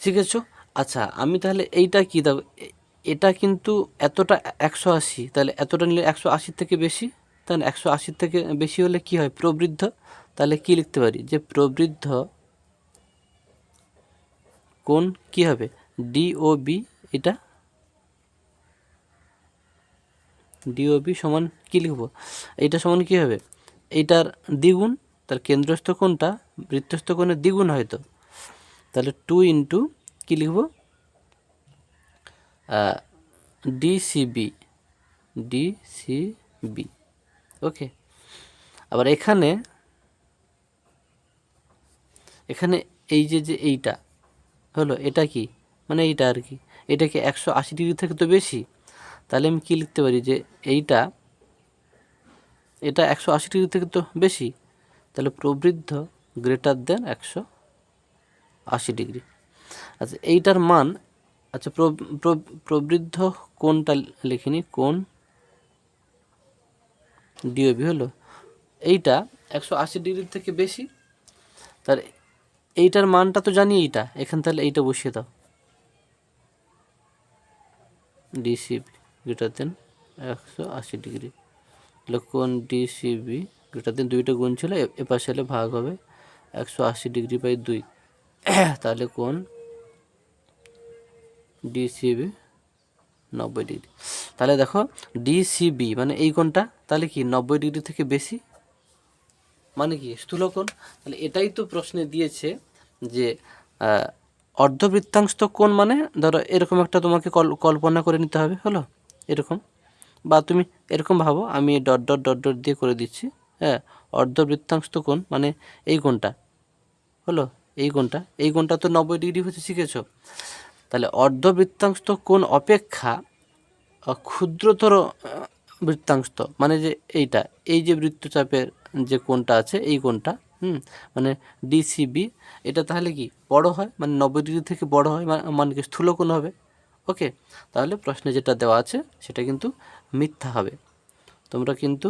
শিখেছো। আচ্ছা, আমি তাহলে এইটা কি দাও, এটা কিন্তু এতটা 180, তাহলে এতটা নিলে 180 থেকে বেশি, তাই না, 180 থেকে বেশি হলে কি হয়, প্রবৃদ্ধ। তাহলে কি লিখতে পারি, যে প্রবৃদ্ধ কোণ কি হবে, ডিওবি, এটা ডিওবি সমান কী লিখব, এইটা সমান কী হবে, এইটার দ্বিগুণ, তার কেন্দ্রস্থ কোণটা বৃত্তস্থ কোণের দ্বিগুণ হয়তো, তাহলে 2 ইন্টু কী লিখব, ডিসিবি, ডিসিবি, ওকে। আবার এখানে এই যে এইটা হলো, এটা কি মানে এইটা আর কি, এটা কি 180 ডিগ্রি থেকে তো বেশি, তাহলে আমি কী লিখতে পারি, যে এটা 180 ডিগ্রি থেকে তো বেশি, তাহলে প্রবৃদ্ধ গ্রেটার দেন 180 ডিগ্রি। আচ্ছা, এইটার মান, আচ্ছা, প্রবৃদ্ধ কোণটা লিখিনি, কোণ ডিওবি, হলো, এইটা 180 ডিগ্রি থেকে বেশি, তার এইটার মানটা তো জানি, এইটা এখানে, তাহলে এইটা বসিয়ে দাও, ডিসিবি গ্রেটার দেন 180 ডিগ্রি, তাহলে কোণ ডিসিবি গ্রেটার দেন, দুইটা গুণ ছিল, এপাশে হলে ভাগ হবে, 180 ডিগ্রি বাই 2, তাহলে কোণ ডিসিবি 90 ডিগ্রি। তাহলে দেখো ডিসিবি মানে এই কোণটা তাহলে কি 90 ডিগ্রি থেকে বেশি, মানে কি স্থূলকোণ। তাহলে এটাই তো প্রশ্নে দিয়েছে, যে অর্ধবৃত্তাংশ কোণ মানে ধরো এরকম একটা তোমাকে কল্পনা করে নিতে হবে, হলো, এরকম, বা তুমি এরকম ভাবো, আমি ডট ডট ডট ডট দিয়ে করে দিচ্ছি, হ্যাঁ, অর্ধবৃত্তাংশ কোণ মানে এই কোণটা, হলো, এই কোণটা তো 90 ডিগ্রি হচ্ছে, শিখেছো। তাহলে অর্ধবৃত্তাংশ কোণ অপেক্ষা ক্ষুদ্রতর বৃত্তাংশ মানে যে এইটা, এই যে বৃত্তচাপের যে কোণটা আছে, এই কোণটা, মানে ডিসিবি, এটা তাহলে কি বড় হয়, মানে 90 ডিগ্রি থেকে বড় হয়, মানে কি স্থূলকোণ হবে, ওকে। তাহলে প্রশ্নে যেটা দেওয়া আছে সেটা কিন্তু মিথ্যা হবে, তোমরা কিন্তু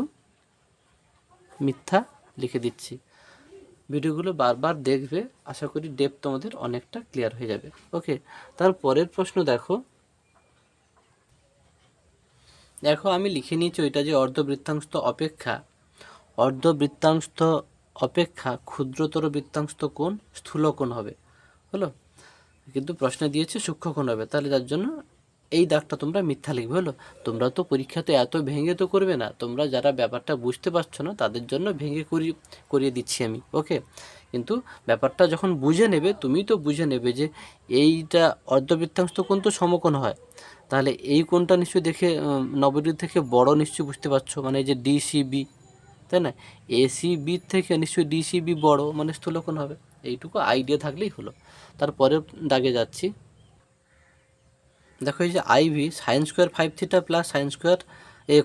মিথ্যা লিখে দিচ্ছি। ভিডিওগুলো বারবার দেখবে, আশা করি ডেপথ তোমাদের অনেকটা ক্লিয়ার হয়ে যাবে। ওকে, তারপরের প্রশ্ন দেখো। আমি লিখে নিয়েছি ওইটা যে অর্ধবৃত্তাংশ অপেক্ষা ক্ষুদ্রতর বৃত্তাংশ কোণ স্থূলকোণ হবে, হলো। কিন্তু প্রশ্নে দিয়েছে সূক্ষ্মকোণ হবে, তাহলে যার জন্য এই দাগটা তোমরা মিথ্যা লিখবে, হলো। তোমরা তো পরীক্ষাতে এত ভেঙে তো করবে না, তোমরা যারা ব্যাপারটা বুঝতে পারছো না তাদের জন্য ভেঙে করিয়ে দিচ্ছি আমি। ওকে, কিন্তু ব্যাপারটা যখন বুঝে নেবে, তুমি তো বুঝে নেবে যে এইটা অর্ধবৃত্তাংশ কোণ তো সমকোণ হয়, তাহলে এই কোণটা নিশ্চয়ই দেখে 90° থেকে বড় নিশ্চয়ই বুঝতে পারছো, মানে এই যে ডিসিবি, তাই না? এসিবি থেকে নিশ্চয়ই ডিসিবি বড়, মানে স্থূলকোণ হবে। এইটুকু আইডিয়া থাকলেই হলো। তারপরের দাগে যাচ্ছি। দেখো এই যে IV sine square 5θ plus sine square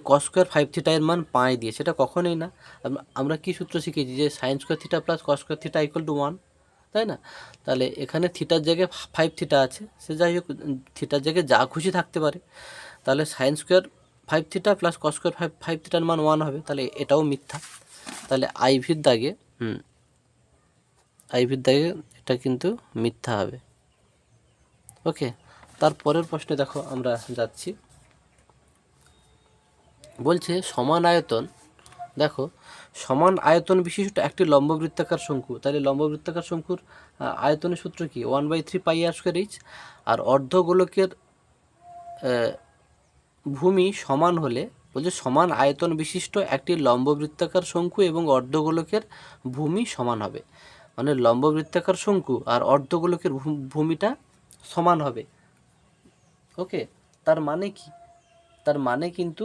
cos square 5θ এর মান পাই দিয়ে, সেটা কখনোই না। আমরা কি সূত্র শিখেছি যে sine square theta plus cos square theta equal to 1, তাই না? তাহলে এখানে থিটার জায়গায় 5θ আছে, সে যাই হোক থিটার জায়গায় যা খুশি থাকতে পারে। তাহলে sine square 5θ plus cos square 5θ এর মান 1 হবে, তাহলে এটাও মিথ্যা। তাহলে আইভির দাগে এটা কিন্তু মিথ্যা হবে। ওকে, তারপরের প্রশ্নে দেখো আমরা যাচ্ছি। বলছে সমান আয়তন, দেখো সমান আয়তন বিশিষ্ট একটি লম্ববৃত্তাকার শঙ্কু, তাহলে লম্ববৃত্তাকার শঙ্কুর আয়তনের সূত্র কি? 1/3 পাই আর স্কোয়ার এইচ। আর অর্ধগোলকের ভূমি সমান হলে, বলছে সমান আয়তন বিশিষ্ট একটি লম্ববৃত্তাকার শঙ্কু এবং অর্ধগোলকের ভূমি সমান হবে, মানে লম্ববৃত্তাকার শঙ্কু আর অর্ধগোলকের ভূমিটা সমান হবে। ওকে, তার মানে কি? তার মানে কিন্তু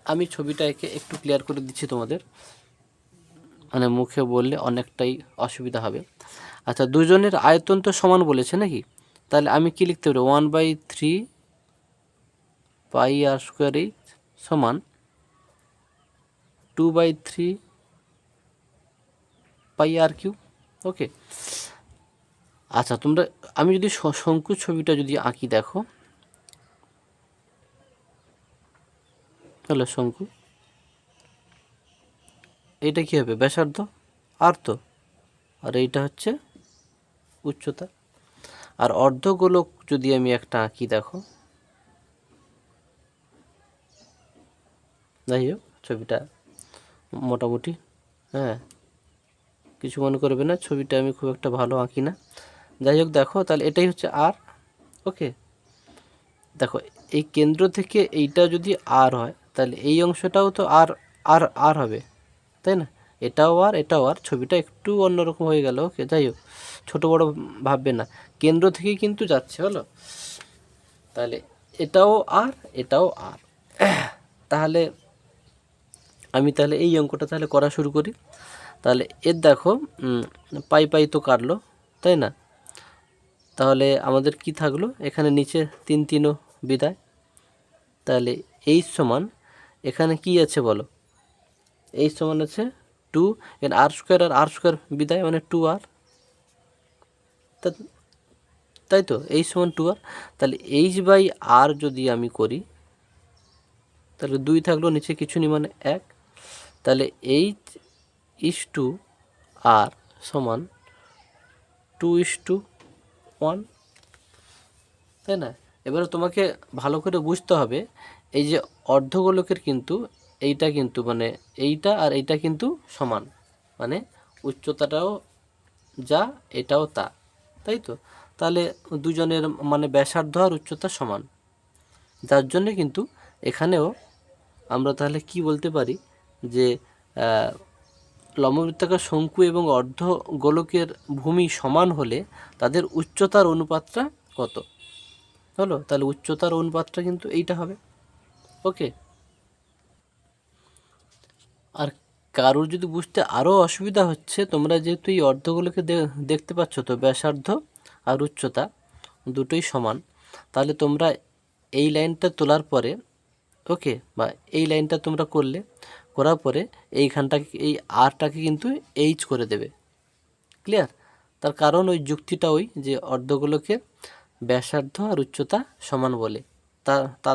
আমি ছবিটা একে একটু ক্লিয়ার করে দিচ্ছি তোমাদের, মানে মুখে বললে অনেকটাই অসুবিধা হবে। আচ্ছা, দুজনের আয়তন তো সমান বলেছে নাকি, তাহলে আমি কি লিখতে পারি? 1/3 পাই আর স্কোয়ার এইচ সমান 2/3 পাই আর কিউ। ওকে, আচ্ছা তোমরা, আমি যদি শঙ্কু ছবিটা যদি আঁকি, দেখো হলো শঙ্কু, এইটা কি হবে? ব্যাসার্ধ আর তো, আর এইটা হচ্ছে উচ্চতা। আর অর্ধগোলক যদি আমি একটা আঁকি, দেখো, যাই হোক ছবিটা মোটামুটি, হ্যাঁ কিছু মনে করবে না, ছবিটা আমি খুব একটা ভালো আঁকি না, যাই হোক দেখো, তাহলে এটাই হচ্ছে আর। ওকে, দেখো এই কেন্দ্র থেকে এইটা যদি আর হয়, তাহলে এই অংশটাও তো আর আর আর হবে, তাই না? এটাও আর এটাও আর, ছবিটা একটু অন্যরকম হয়ে গেল। ওকে, যাই হোক ছোটো বড়ো ভাববে না, কেন্দ্র থেকেই কিন্তু যাচ্ছে, হলো। তাহলে এটাও আর এটাও আর। তাহলে আমি তাহলে এই অঙ্কটা তাহলে করা শুরু করি। তাহলে এর দেখো পাই পাই তো কাটলো, তাই না? তাহলে আমাদের কি থাকলো এখানে? নিচে 3 3ও বিদায়। তাহলে এইচ সমান, এখানে কি আছে বলো? এইচ সমান আছে 2, এর আর স্কোয়ার আর আর স্কোয়ার বিদায়, মানে 2r, তাই তো? এইচ সমান 2r। তাহলে এইচ বাই আর যদি আমি করি, তাহলে 2 থাকলো, নিচে কিছু নেই মানে 1। তাহলে এইচ ইস টু আর সমান 2:1, তাই না? এবারে তোমাকে ভালো করে বুঝতে হবে, এই যে অর্ধগোলকের কিন্তু এইটা কিন্তু মানে এইটা আর এইটা কিন্তু সমান, মানে উচ্চতাটাও যা এটাও তা, তাই তো? তাহলে দুজনের মানে ব্যাসার্ধ আর উচ্চতা সমান, যার জন্যে কিন্তু এখানেও আমরা তাহলে কি বলতে পারি যে লম্ববৃত্তাকার শঙ্কু এবং অর্ধগোলকের ভূমি সমান হলে তাদের উচ্চতার অনুপাতটা কত, হলো? তাহলে উচ্চতার অনুপাতটা কিন্তু এইটা হবে। ওকে, আর কারোর যদি বুঝতে আরও অসুবিধা হচ্ছে, তোমরা যেহেতু এই অর্ধগোলকে দেখতে পাচ্ছ তো, ব্যাসার্ধ আর উচ্চতা দুটোই সমান, তাহলে তোমরা এই লাইনটা তোলার পরে, ওকে, বা এই লাইনটা তোমরা করার পরে এইখানটাকে, এই আরটাকে কিন্তু এইচ করে দেবে। ক্লিয়ার? তার কারণ ওই যুক্তিটা ওই যে অর্ধগোলকের ব্যাসার্ধ আর উচ্চতা সমান বলে,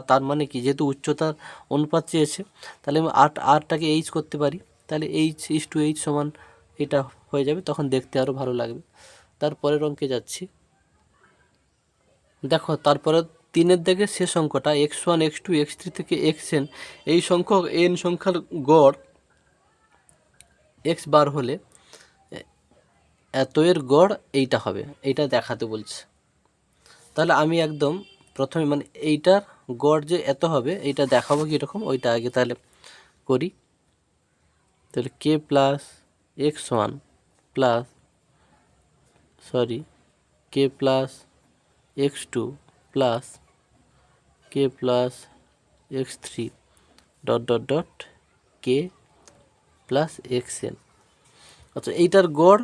তার মানে কি, যেহেতু উচ্চতার অনুপাত চেয়েছে, তাহলে আমি আরটাকে এইচ করতে পারি। তাহলে H:H সমান এটা হয়ে যাবে, তখন দেখতে আরও ভালো লাগবে। তারপরের অঙ্কে যাচ্ছি। দেখো তারপরে 3-এর দিকে শেষ অঙ্কটা x1 x2 x3 থেকে xn এই সংখ্যক n সংখ্যার গড় x বার হলে এত এর গড় এইটা হবে, এইটা দেখাতে বলছে। তাহলে আমি একদম প্রথমে মানে এইটার গড় যে এত হবে এইটা দেখাবো কীরকম, ওইটা আগে তাহলে করি। তাহলে k plus x1 plus k plus x2 plus k plus x3 dot dot dot k plus xn। আচ্ছা এইটার গড়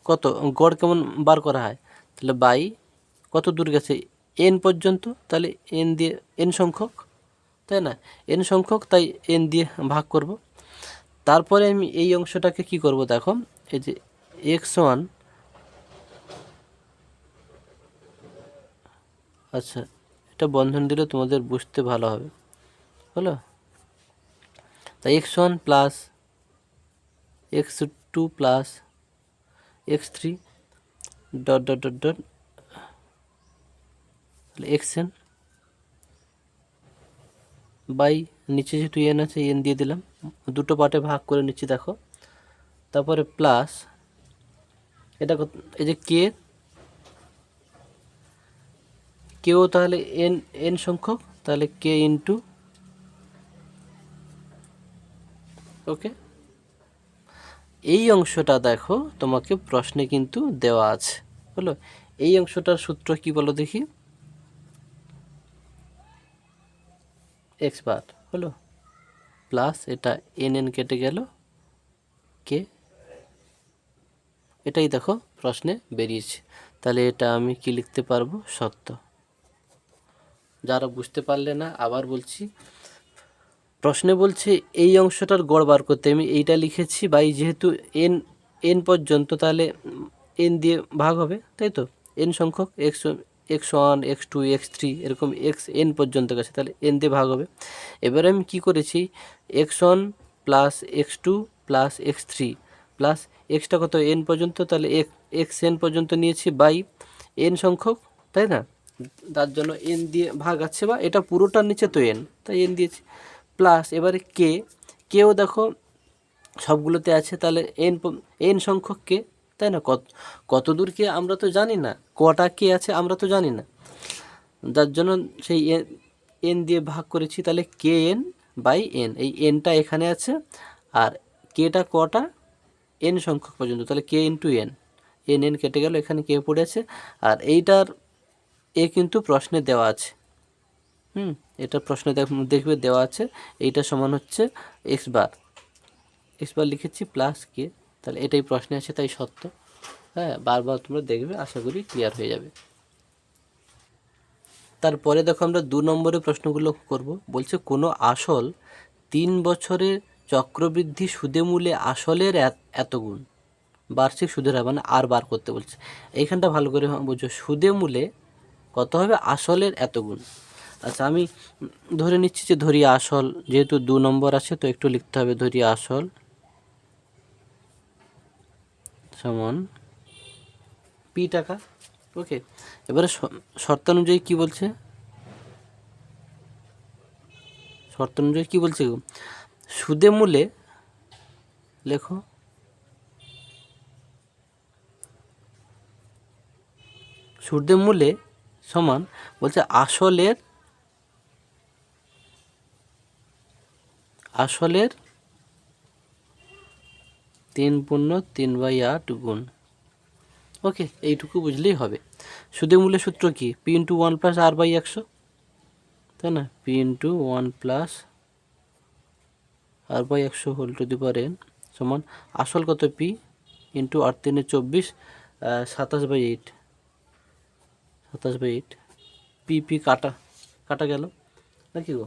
কত, গড় কেমন বার করা হয়? তাহলে বাই কত দূর গেছে n পর্যন্ত, তাহলে n দিয়ে n সংখ্যক, তাই না, n সংখ্যক, তাই n দিয়ে ভাগ করব। তারপরে আমি এই অংশটাকে কি করব, দেখো এই যে x1, আচ্ছা এটা বন্ধন দিলে তোমাদের বুঝতে ভালো হবে, হলো। তাই x1 plus x2 plus x3 dot dot dot dot তাহলে xn বাই নিচে যেহেতু n আছে n দিয়ে দিলাম, দুটো পার্টে ভাগ করে নিচ্ছি দেখো। তারপরে প্লাস এটা এই যে কেও তাহলে n সংখ্যক, তাহলে k ইন্টু ওকে। এই অংশটা দেখো তোমাকে প্রশ্নে কিন্তু দেওয়া আছে, হলো। এই অংশটার সূত্র কি বলো দেখি, x বার হলো প্লাস এটা n কেটে গেল k, এটাই দেখো প্রশ্নে বেরিয়েছে। তাহলে এটা আমি কি লিখতে পারবো, সত্য। যারা বুঝতে পারলে না আবার বলছি, প্রশ্নে বলছে এই অংশটার গড় বার করতে, আমি এইটা লিখেছি বাই যেহেতু n পর্যন্ত, তাহলে n দিয়ে ভাগ হবে, তাই তো, n সংখ্যক x1 x2 x3 এরকম xn পর্যন্ত গেছে, তাহলে n দিয়ে ভাগ হবে। এবারে আমি কি করেছি, x1 plus x2 plus x3 plus xটা কত n পর্যন্ত, তাহলে xn পর্যন্ত নিয়েছি বাই n সংখ্যক, তাই না, তার জন্য n দিয়ে ভাগ আছে, বা এটা পুরোটার নিচে তো n, তাই n দিয়েছি। প্লাস এবারে কেও দেখো সবগুলোতে আছে, তাহলে n সংখ্যক কে, তাই না, কত দূর কে আমরা তো জানি না, কটা কে আছে আমরা তো জানি না, যার জন্য সেই n দিয়ে ভাগ করেছি। তাহলে কে এন বাই n, এই nটা এখানে আছে আর কেটা কটা n সংখ্যক পর্যন্ত, তাহলে k ইন্টু n কেটে গেল, এখানে কে পড়ে আছে। আর এইটার কিন্তু প্রশ্নে দেওয়া আছে, এটা প্রশ্নে দেখবে দেওয়া আছে, এইটা সমান হচ্ছে x বার লিখেছি প্লাস কে, তাহলে এটাই প্রশ্নে আছে, তাই সত্য। হ্যাঁ, বারবার তোমরা দেখবে, আশা করি ক্লিয়ার হয়ে যাবে। তারপরে দেখো আমরা 2 নম্বরের প্রশ্নগুলো করব। বলছে কোনো আসল 3 বছরের চক্রবৃদ্ধি সুদে মূলে আসলের এত গুণ, বার্ষিক সুদের হার, মানে আর বার করতে বলছে। এইখানটা ভালো করে বুঝো, সুদে মূলে কত হবে, আসলের এত গুণ। আচ্ছা আমি ধরে নিচ্ছি যে ধরি আসল, যেহেতু 2 নম্বর আছে তো একটু লিখতে হবে, ধরি আসল সমান p টাকা, ওকে। এবারে শর্ত অনুযায়ী কি বলছে, সুদে মূলে লেখো, সুদে মূলে সমান বলছে আসলের 3/3/8 গুণ, ওকে। এইটুকু বুঝলেই হবে। সুদে মূলের সূত্র কি, p ইন্টু 1 প্লাস r/100, তাই না, p into 1 plus r/100 whole to the power n সমান আসল কত p ইন্টু 8×3 = 24, 27/8 p কাটা গেল নাকি গো।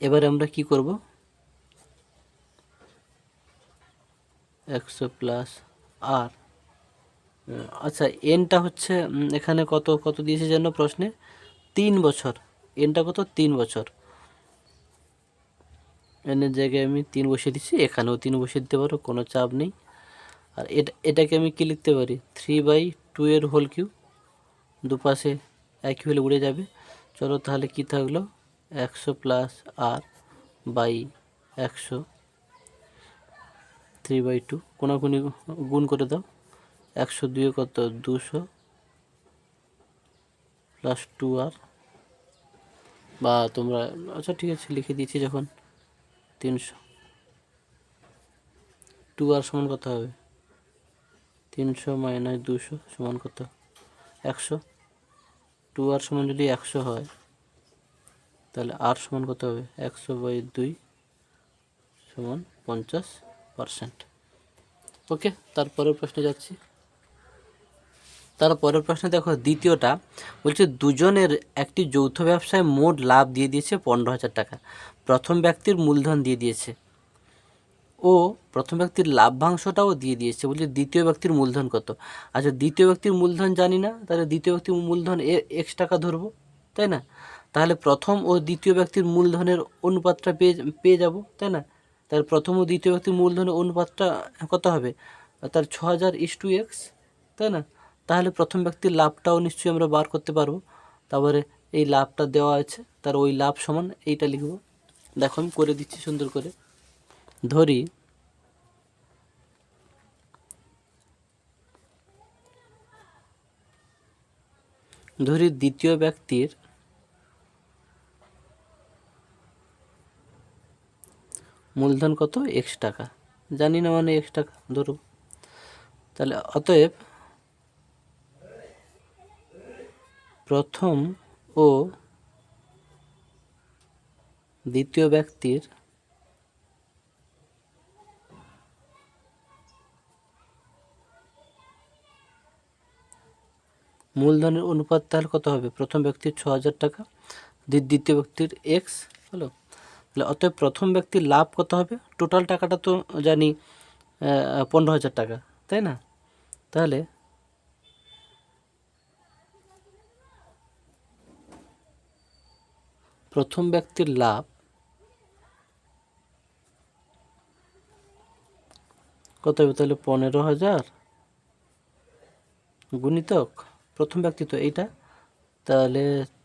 এবারে আমরা কি করব, 100 প্লাস r, আচ্ছা এনটা হচ্ছে এখানে কত দিয়েছে যেন প্রশ্নে, 3 বছর, এনটা কত, 3 বছর। এনের জায়গায় আমি 3 বসিয়ে দিচ্ছি, এখানেও 3 বসিয়ে দিতে পারো, কোনো চাপ নেই। আর এটাকে আমি কি লিখতে পারি, 3/2 এর হোল কিউব, দুপাশে একই হলে উড়ে যাবে। চলো তাহলে কি থাকলো, 100 প্লাস আর বাই 100 3/2, কোনাকুনি গুণ করে দাও, 102 কত 200 প্লাস 2r, বা তোমরা আচ্ছা ঠিক আছে লিখে দিয়েছি যখন 300, 2r সমান কত হবে, 300 মাইনাস 200 সমান কত 100, 2r সমান যদি 100 হয় তাহলে r সমান কত হবে, 100/2 সমান 50%। ওকে, তারপরের প্রশ্নে যাচ্ছি। তারপরের প্রশ্নে দেখো, দ্বিতীয়টা বলছে দুজনের একটি যৌথ ব্যবসায় মোট লাভ দিয়ে দিয়েছে 15,000 টাকা, প্রথম ব্যক্তির মূলধন দিয়ে দিয়েছে ও প্রথম ব্যক্তির লাভ্যাংশটাও দিয়ে দিয়েছে। বলছে দ্বিতীয় ব্যক্তির মূলধন কত। আচ্ছা, দ্বিতীয় ব্যক্তির মূলধন জানি না, তাহলে দ্বিতীয় ব্যক্তির মূলধন x টাকা ধরবো, তাই না? তাহলে প্রথম ও দ্বিতীয় ব্যক্তির মূলধনের অনুপাতটা পেয়ে যাব, তাই না? তাহলে প্রথম ও দ্বিতীয় ব্যক্তির মূলধনের অনুপাতটা কত হবে, তার 6000:x, তাই না? তাহলে প্রথম ব্যক্তির লাভটাও নিশ্চয়ই আমরা বার করতে পারবো। তারপরে এই লাভটা দেওয়া আছে, তার ওই লাভ সমান এইটা লিখব। দেখো আমি করে দিচ্ছি সুন্দর করে। ধরি দ্বিতীয় ব্যক্তির মূলধন কত, x টাকা, জানি না মানে x টাকা ধরো। তাহলে অতএব প্রথম ও দ্বিতীয় ব্যক্তির মূলধনের অনুপাত তাহলে কত হবে, প্রথম ব্যক্তির 6000 টাকা, দ্বিতীয় ব্যক্তির x হলো। তাহলে অতএব প্রথম ব্যক্তির লাভ কত হবে, টোটাল টাকাটা তো জানি 15,000 টাকা, তাই না? তাহলে প্রথম ব্যক্তির লাভ কত হবে, তাহলে 15,000 গুণিতক প্রথম ব্যক্তি তো এইটা, তাহলে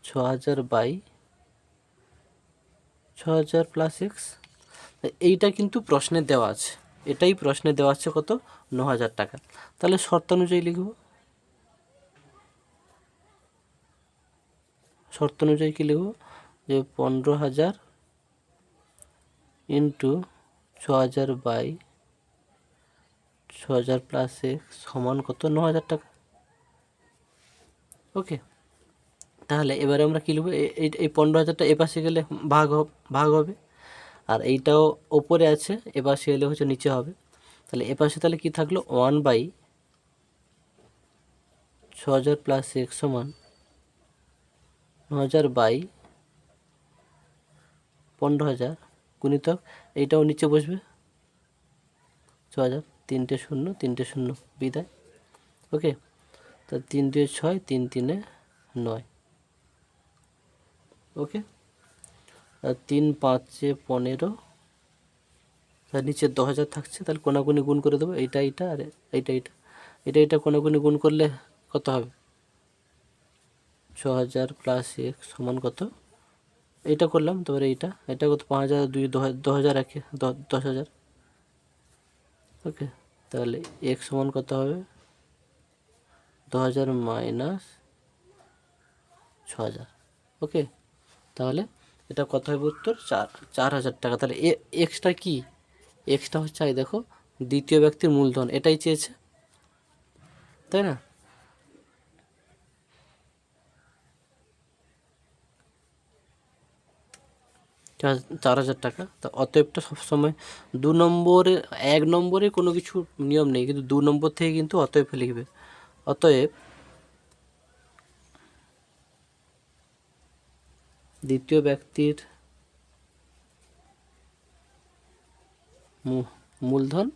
6000/6000 প্লাস x। এইটা কিন্তু প্রশ্নে দেওয়া আছে, এটাই প্রশ্নে দেওয়া আছে কত, 9,000 টাকা। তাহলে শর্ত অনুযায়ী লিখব, শর্ত অনুযায়ী কী লিখব, যে 15,000 ইন্টু 6000/6000 প্লাস x সমান কত, 9,000 টাকা। ওকে, তাহলে এবারে আমরা কী লিখব, এই 15,000টা এপাশে গেলে ভাগ হবে, আর এইটাও ওপরে আছে, এপাশে এলে হচ্ছে নিচে হবে। তাহলে এপাশে তাহলে কি থাকলো, 1/6000 প্লাস x সমান 9,000/15,000 গুণিতক এইটাও নিচে বসবে 6000, 3টে 0 3টে 0 বিদায়। ওকে, তা 3 2 6 3 3 9। ওকে, আর 3 5 15, তার নিচে 10,000 থাকছে, তাহলে কোনাকুনি গুণ করে দেবো, এইটা এইটা আর এইটা কোনাকুনি গুণ করলে কত হবে, 6000 প্লাস x সমান কত, এইটা করলাম, তারপরে এটা কত, 5,000 2 10,000 একে 10,000। ওকে, তাহলে x সমান কত হবে, 10,000 মাইনাস 6,000। ওকে, তাহলে এটা কত হবে, উত্তর 4,000 টাকা। তাহলে এক্সটা কি, এক্সটা হচ্ছে এই দেখো দ্বিতীয় ব্যক্তির মূলধন, এটাই চেয়েছে, তাই না? 4,000 টাকা। তা অতএবটা সবসময় 2 নম্বরে, 1 নম্বরে কোনো কিছু নিয়ম নেই, কিন্তু 2 নম্বর থেকে কিন্তু অতএব লিখবে। অতএব দ্বিতীয় ব্যক্তির মূলধন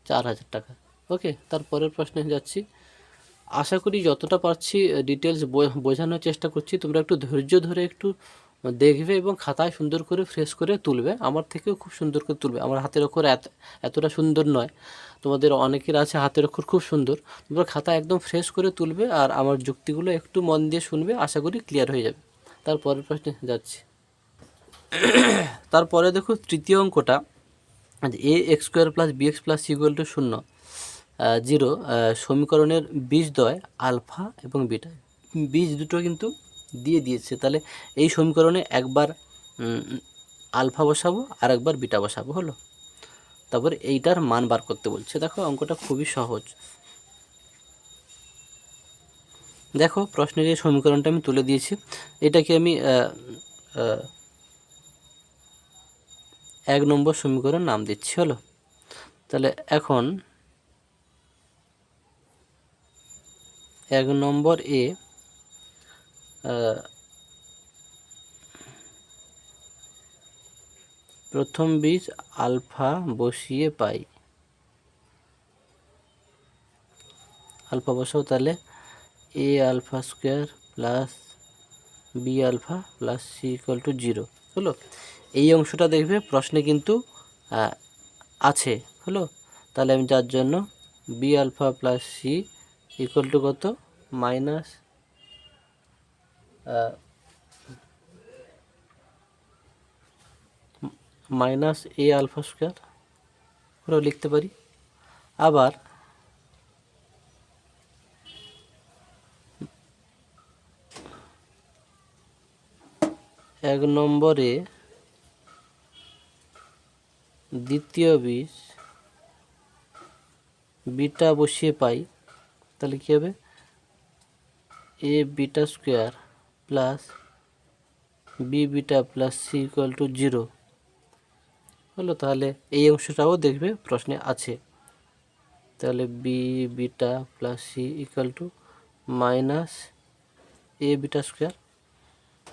4,000 টাকা। ওকে, তারপরের প্রশ্নে যাচ্ছি। আশা করি যতটা পারছি ডিটেলস বোঝানোর চেষ্টা করছি, তোমরা একটু ধৈর্য ধরে একটু দেখবে এবং খাতায় সুন্দর করে ফ্রেশ করে তুলবে। আমার থেকেও খুব সুন্দর করে তুলবে। আমার হাতের অক্ষর এতটা সুন্দর নয়, তোমাদের অনেকের আছে হাতের অক্ষর খুব সুন্দর। তোমরা খাতা একদম ফ্রেশ করে তুলবে আর আমার যুক্তিগুলো একটু মন দিয়ে শুনবে, আশা করি ক্লিয়ার হয়ে যাবে। তারপরের প্রশ্নে যাচ্ছি। তারপরে দেখো তৃতীয় অঙ্কটা, a x square plus b x plus C equal to 0 সমীকরণের বীজদ্বয় আলফা এবং বিটা, বীজ দুটো কিন্তু দিয়ে দিয়েছে। তাহলে এই সমীকরণে একবার আলফা বসাবো আর একবার বিটা বসাবো, হলো। তারপর এইটার মান বার করতে বলছে। দেখো অঙ্কটা খুবই সহজ। দেখো প্রশ্নের এই সমীকরণটা আমি তুলে দিয়েছি, এটাকে আমি 1 নম্বর সমীকরণ নাম দিচ্ছি, হলো। তাহলে এখন 1 নম্বর এ প্রথম বীজ আলফা বসিয়ে পাই, আলফা বসাও। তাহলে a alpha square plus b alpha plus C equal to 0, হলো। এই অংশটা দেখবে প্রশ্নে কিন্তু আছে, হলো। তাহলে আমি যার জন্য B alpha plus C equal to কত, মাইনাস এ আলফা স্কোয়ার, হলো, লিখতে পারি। আবার এক নম্বরে দ্বিতীয় বীজ বিটা বসিয়ে পাই, তাহলে কী হবে, a beta square plus b beta plus C equal to 0, হলো। তাহলে এই অংশটাও দেখবে প্রশ্নে আছে। তাহলে b beta plus C equal to minus a beta square.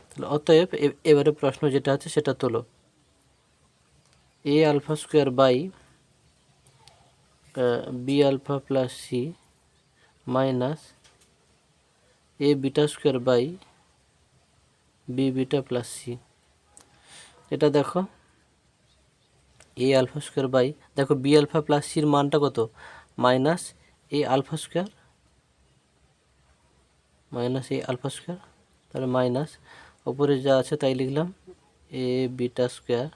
তাহলে অতএব এবারে প্রশ্ন যেটা আছে সেটা তোলো, a alpha square by b alpha plus c minus a beta square by b beta plus c. এটা দেখো এ আলফা স্কোয়ার বাই, দেখো বি আলফা প্লাস সির মানটা কত, minus A alpha square, minus A alpha square. তাহলে minus ওপরে যা আছে তাই লিখলাম, এ বিটা স্কোয়ার।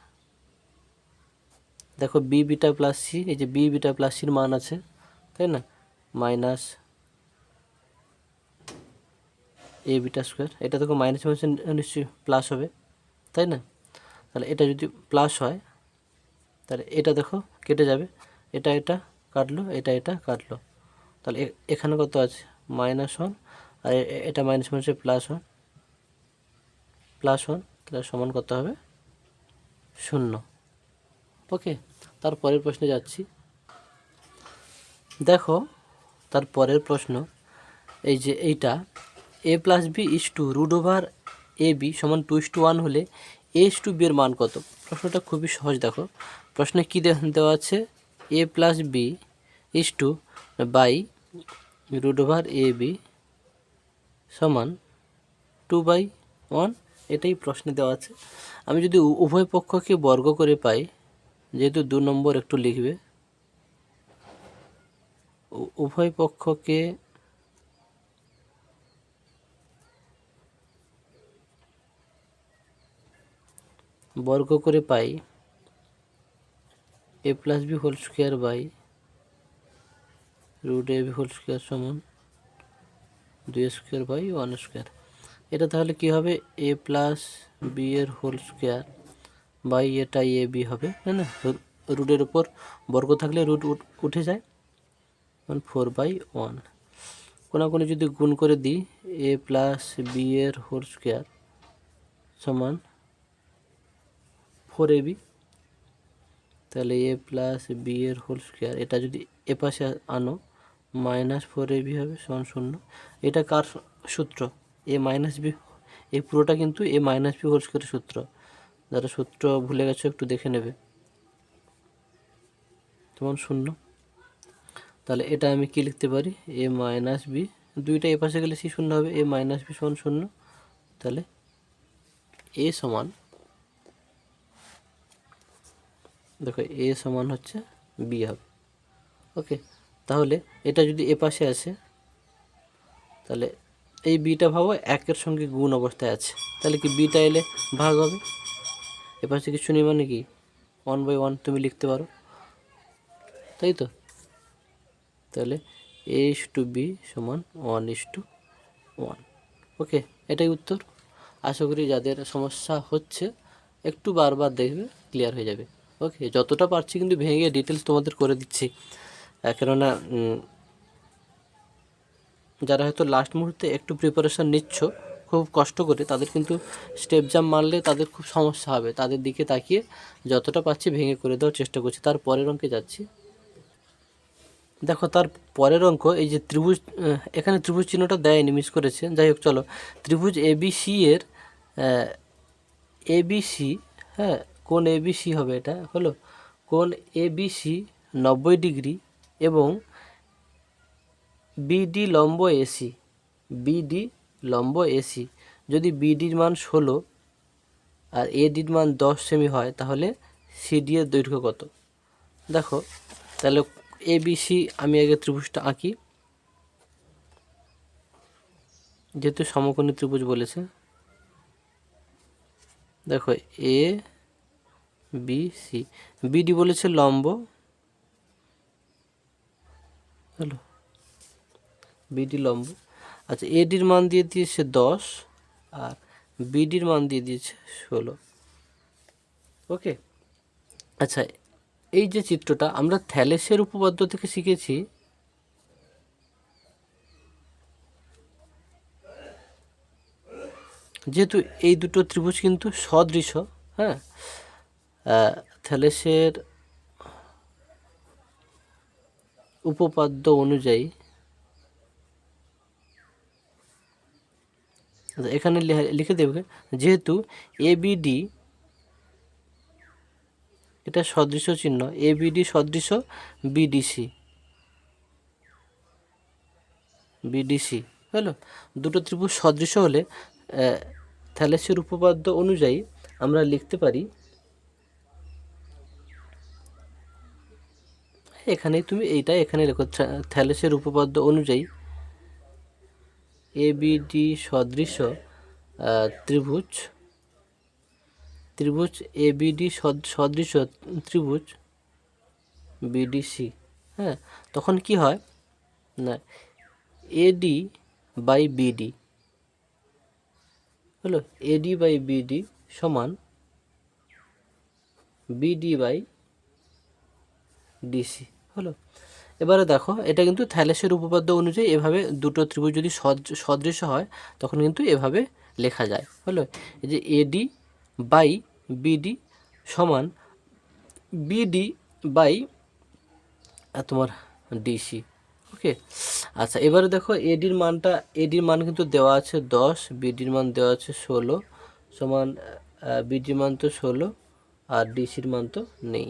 দেখো বি বিটা প্লাস সি, এই যে বি বিটা প্লাস সির মান আছে, তাই না, মাইনাস এ বিটা স্কোয়ার। এটা দেখো মাইনাস মাইনাস নিশ্চয়ই প্লাস হবে, তাই না। তাহলে এটা যদি প্লাস হয় তাহলে এটা দেখো কেটে যাবে, এটা এটা কাটলো, এটা এটা কাটলো। তাহলে এখানে কত আছে, -1, আর এটা মাইনাস মাইনাসে +1, তাহলে সমান কত হবে, 0। ওকে, তারপরের প্রশ্নে যাচ্ছি। দেখো তারপরের প্রশ্ন, এই যে এইটা a plus B is to √/ab সমান 2:1 হলে a/b এর মান কত। প্রশ্নটা খুবই সহজ। দেখো প্রশ্নে কী দেওয়া আছে, a plus B is to by √/ab সমান 2/1, এটাই প্রশ্নে দেওয়া আছে। আমি যদি উভয় পক্ষকে বর্গ করে পাই, যেহেতু 2 নম্বর একটু লিখবে, উভয় পক্ষকে বর্গ করে পাই a plus B whole square by √ab whole square সমান 2² / 1²। এটা তাহলে কি হবে, a প্লাস বি এর হোল স্কোয়ার বাই এটা এ বি হবে, তাই না। রুটের উপর বর্গ থাকলে রুট উঠে যায়, 4/1। কোনাকুনি যদি গুণ করে দিই, a প্লাস বি এর হোল স্কোয়ার সমান 4ab, তাহলে a প্লাস বি এর হোল স্কোয়ার, এটা যদি এ পাশে আনো -4ab হবে সমান 0। এটা কার সূত্র, a মাইনাস বি, এই পুরোটা কিন্তু a মাইনাস বি হোল স্কোয়ারের সূত্র। যারা সূত্র ভুলে গেছো একটু দেখে নেবে, সমান 0। তাহলে এটা আমি কি লিখতে পারি, a মাইনাস বি, দুইটা এ পাশে গেলে সি 0 হবে, a মাইনাস বি সমান 0। তাহলে এ সমান, দেখো এ সমান হচ্ছে বি হবে। ওকে, তাহলে এটা যদি এ পাশে আসে তাহলে এই বিটা ভাবো একের সঙ্গে গুণ অবস্থায় আছে, তাহলে কি বিটা এলে ভাগ হবে, এ পাশে কিছু নেই মানে কি 1/1 তুমি লিখতে পারো, তাই তো। তাহলে a:b সমান 1:1। ওকে, এটাই উত্তর। আশা করি যাদের সমস্যা হচ্ছে একটু বারবার দেখবে, ক্লিয়ার হয়ে যাবে। ওকে, যতটা পারছি কিন্তু ভেঙে ডিটেলস তোমাদের করে দিচ্ছি, কেননা যারা হয়তো লাস্ট মুহূর্তে একটু প্রিপারেশান নিচ্ছ খুব কষ্ট করে, তাদের কিন্তু স্টেপ জাম্প মারলে তাদের খুব সমস্যা হবে। তাদের দিকে তাকিয়ে যতটা পাচ্ছি ভেঙে করে দেওয়ার চেষ্টা করছি। তার পরের অঙ্কে যাচ্ছি। দেখো তার পরের অঙ্ক, এই যে ত্রিভুজ, এখানে ত্রিভুজ চিহ্নটা দেয়নি, মিস করেছে। যাই হোক, চলো, ত্রিভুজ এবিসি এর এবিসি, হ্যাঁ, কোণ এবিসি হবে, এটা হলো কোণ এবিসি 90 ডিগ্রি এবং বিডি লম্ব এসি, বিডি লম্ব এসি। যদি বিডির মান 16 আর এডির মান 10 সেমি হয়, তাহলে সিডি এর দৈর্ঘ্য কত? দেখো তাহলে এবিসি আমি আগে ত্রিভুজটা আঁকি, যেহেতু সমকোণী ত্রিভুজ বলেছে। দেখো এ বি সি, বিডি বলেছে লম্ব, হলো বিডি লম্ব। আচ্ছা, এডির মান দিয়ে দিয়েছে 10 আর বিডির মান দিয়ে দিয়েছে 16। ওকে, আচ্ছা, এই যে চিত্রটা আমরা থ্যালেসের উপপাদ্য থেকে শিখেছি, যেহেতু এই দুটো ত্রিভুজ কিন্তু সদৃশ, হ্যাঁ, থ্যালেসের উপপাদ্য অনুযায়ী এখানে লিখে দেবে, যেহেতু এবিডি এটা সদৃশ চিহ্ন, এবিডি সদৃশ বিডিসি, বিডিসি হলো, দুটো ত্রিভুজ সদৃশ হলে থ্যালেসের উপপাদ্য অনুযায়ী আমরা লিখতে পারি, এখানে তুমি এইটা এখানে লেখো, থ্যালেসের উপপাদ্য অনুযায়ী এবিডি সদৃশ ত্রিভুজ, ত্রিভুজ এবিডি সদৃশ ত্রিভুজ বিডিসি। হ্যাঁ, তখন কি হয় না, এডি বাই বিডি হলো, এডি বাই বিডি সমান বিডি বাই ডিসি হলো। এবারে দেখো, এটা কিন্তু থ্যালেসের উপপাদ্য অনুযায়ী এভাবে দুটো ত্রিভুজ যদি সদৃশ হয় তখন কিন্তু এভাবে লেখা যায়, হলো এই যে এডি বাই বিডি সমান বিডি বাই তোমার ডিসি। ওকে, আচ্ছা, এবারে দেখো এডির মানটা, এডির মান কিন্তু দেওয়া আছে 10, বিডির মান দেওয়া আছে 16 সমান, বিডির মান তো 16 আর ডিসির মান তো নেই,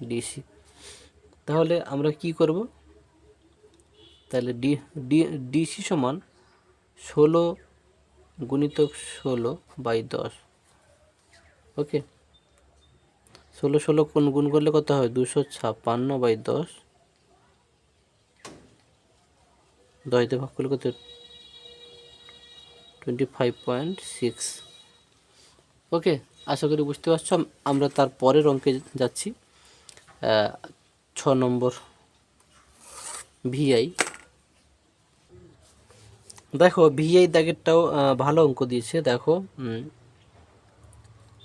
ডিসি। তাহলে আমরা কি করব, তাহলে ডিসি সমান 16 গুণিতক 16/10। ওকে, 16 কোন গুণ করলে কত হয়, 256/10, 10 দিয়ে ভাগ করলে কত, 25.6। ওকে, আশা করি বুঝতে পারছো। আমরা তার পরের অঙ্কে যাচ্ছি, 6 নম্বর ভিআই। দেখো ভিআই দাগেরটাও ভালো অঙ্ক দিয়েছে। দেখো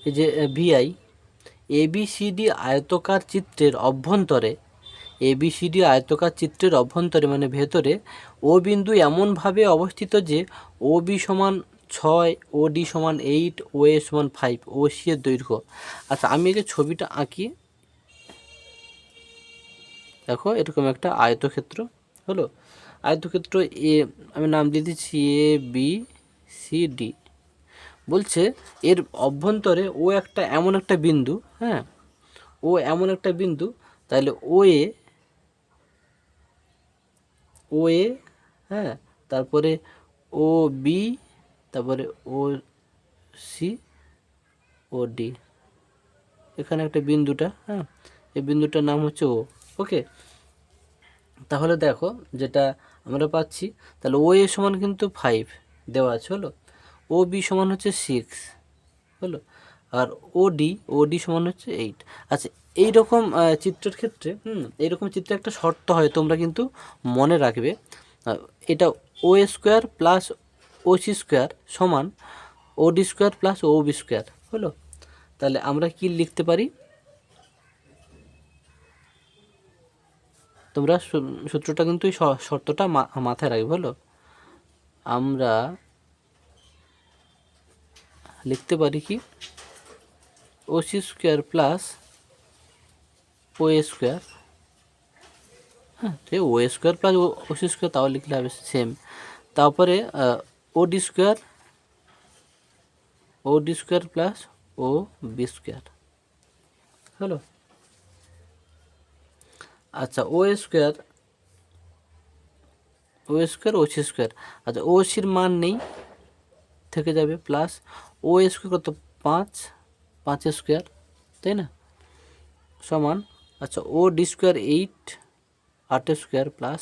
এই যে ভিআই, এবিসিডি আয়তকার চিত্রের অভ্যন্তরে, এবিসিডি আয়তকার চিত্রের অভ্যন্তরে মানে ভেতরে ও বিন্দু এমনভাবে অবস্থিত যে ও বি সমান 6, ও ডি সমান 8, ও এ সমান 5, ও সি এর দৈর্ঘ্য। আচ্ছা, আমি এই যে ছবিটা আঁকি, দেখো এরকম একটা আয়তক্ষেত্র হলো, আয়তক্ষেত্র এ, আমি নাম দিয়ে দিচ্ছি এ বি সি ডি। বলছে এর অভ্যন্তরে ও একটা এমন একটা বিন্দু, হ্যাঁ, ও এমন একটা বিন্দু, তাহলে ও এ, হ্যাঁ, তারপরে ও বি, তারপরে ও সি, ও ডি, এখানে একটা বিন্দুটা, হ্যাঁ, এই বিন্দুটার নাম হচ্ছে ও। ওকে, তাহলে দেখো যেটা আমরা পাচ্ছি, তাহলে ও এ সমান কিন্তু 5 দেওয়া আছে, হলো। ও বি সমান হচ্ছে 6, হলো। আর ও ডি সমান হচ্ছে 8। আচ্ছা, এইরকম চিত্রের ক্ষেত্রে এইরকম চিত্রে একটা শর্ত হয়, তোমরা কিন্তু মনে রাখবে। এটা ও স্কোয়ার প্লাস ও সি স্কোয়ার সমান ও ডি স্কোয়ার প্লাস ও বি স্কোয়ার, হলো। তাহলে আমরা কি লিখতে পারি, তোমরা সূত্রটা কিন্তু এই শর্তটা মাথায় রাখবে, হলো। আমরা লিখতে পারি কি, ও সি স্কোয়ার প্লাস ও এ স্কোয়ার, হ্যাঁ, ঠিক, ও স্কোয়ার প্লাস ও সি স্কোয়ার, তাও লিখলে হবে সেম। তারপরে ও ডি স্কোয়ার প্লাস ও বি স্কোয়ার, হলো। আচ্ছা, ও স্কোয়ার ও সি স্কোয়ার, আচ্ছা ও সির মান নেই, থেকে যাবে, প্লাস ও স্কোয়ার কত 5, 5 স্কোয়ার, তাই না, সমান, আচ্ছা ও ডি স্কোয়ার 8 স্কোয়ার প্লাস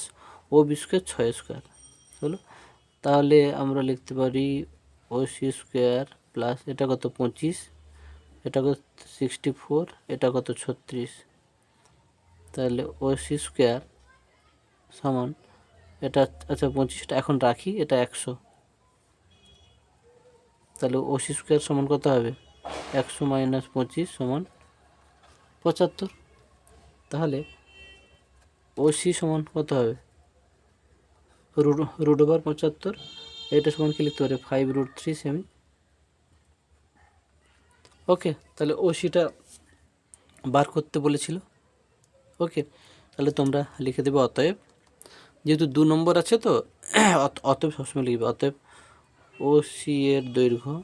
ও বি স্কোয়ার 6 স্কোয়ার, হলো। তাহলে আমরা লিখতে পারি ও সি স্কোয়ার প্লাস এটা কত 25, এটা কত 64, এটা কত 36, তাহলে ও সি স্কোয়ার সমান এটা, আচ্ছা 25টা এখন রাখি, এটা 100, তাহলে ও সি স্কোয়ার সমান কত হবে, 100 মাইনাস 25 সমান 75। তাহলে ও সি সমান কত হবে, রুট ওভার 75, এটা সমান কি লিখতে পারে 5√3 সেমি। ওকে, তাহলে ও সিটা বার করতে বলেছিল। ওকে, তাহলে তোমরা লিখে দেবে অতএব, যেহেতু 2 নম্বর আছে তো অতএব সবসময় লিখবে অতএব ও সি এর দৈর্ঘ্য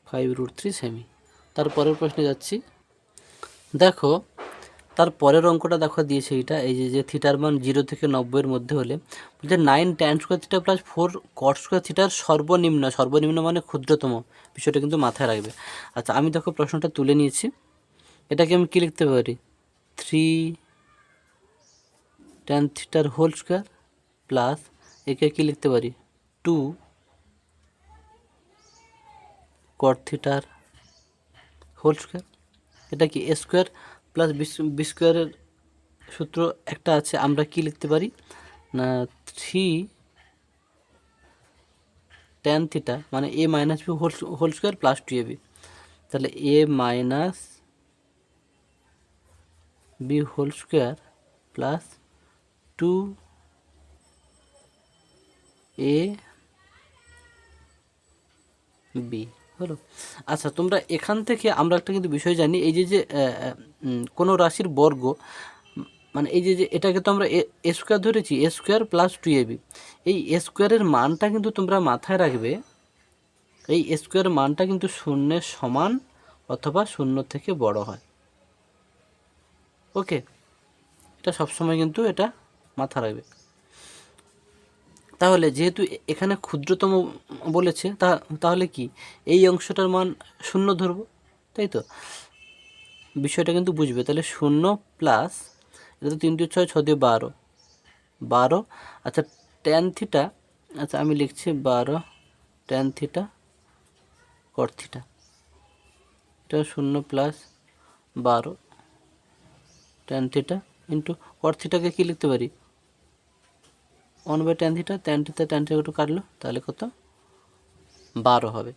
5√3 সেমি। তারপরের প্রশ্নে যাচ্ছি, দেখো তার পরের অঙ্কটা দেখো দিয়েছে, এইটা এই যে থিটার মান 0 থেকে 90 এর মধ্যে হলে বলছে 9 tan square theta plus 4 cot square থিটার সর্বনিম্ন মানে ক্ষুদ্রতম, বিষয়টা কিন্তু মাথায় রাখবে। আচ্ছা, আমি দেখো প্রশ্নটা তুলে নিয়েছি, এটাকে আমি কী লিখতে পারি, 3 ট্যান থিটার হোল স্কোয়ার প্লাস একে কী লিখতে পারি 2 কট থিটার হোল স্কোয়ার। এটা কি এ স্কোয়ার প্লাস বি স্কোয়ারের সূত্র একটা আছে, আমরা কি লিখতে পারি না 3 ট্যান থিটা মানে a minus B whole square plus 2ab, তাহলে a minus B whole square plus 2ab, হলো। আচ্ছা, তোমরা এখান থেকে আমরা একটা কিন্তু বিষয় জানি, এই যে কোনো রাশির বর্গ, মানে এই যে এটাকে তো আমরা এ স্কোয়ার ধরেছি, এ স্কোয়ার প্লাস 2ab, এই এ স্কোয়ারের মানটা কিন্তু তোমরা মাথায় রাখবে, এই এ স্কোয়ারের মানটা কিন্তু 0 সমান অথবা 0 থেকে বড় হয়। ওকে, এটা সবসময় কিন্তু এটা মাথা রাখবে। তাহলে যেহেতু এখানে ক্ষুদ্রতম বলেছে, তাহলে কি এই অংশটার মান 0 ধরবো, তাই তো, বিষয়টা কিন্তু বুঝবে। তাহলে 0 প্লাস এটা তো 3 × 6 6 দিয়ে 12, আচ্ছা ট্যান থিটা, আচ্ছা আমি লিখছি 12 ট্যান থিটা কট থিটা, এটা 0 plus 12 tan theta into cot থিটাকে কী লিখতে পারি 1/tan থিটা, ট্যান থিটা একটু কাটলো, তাহলে কত 12 হবে।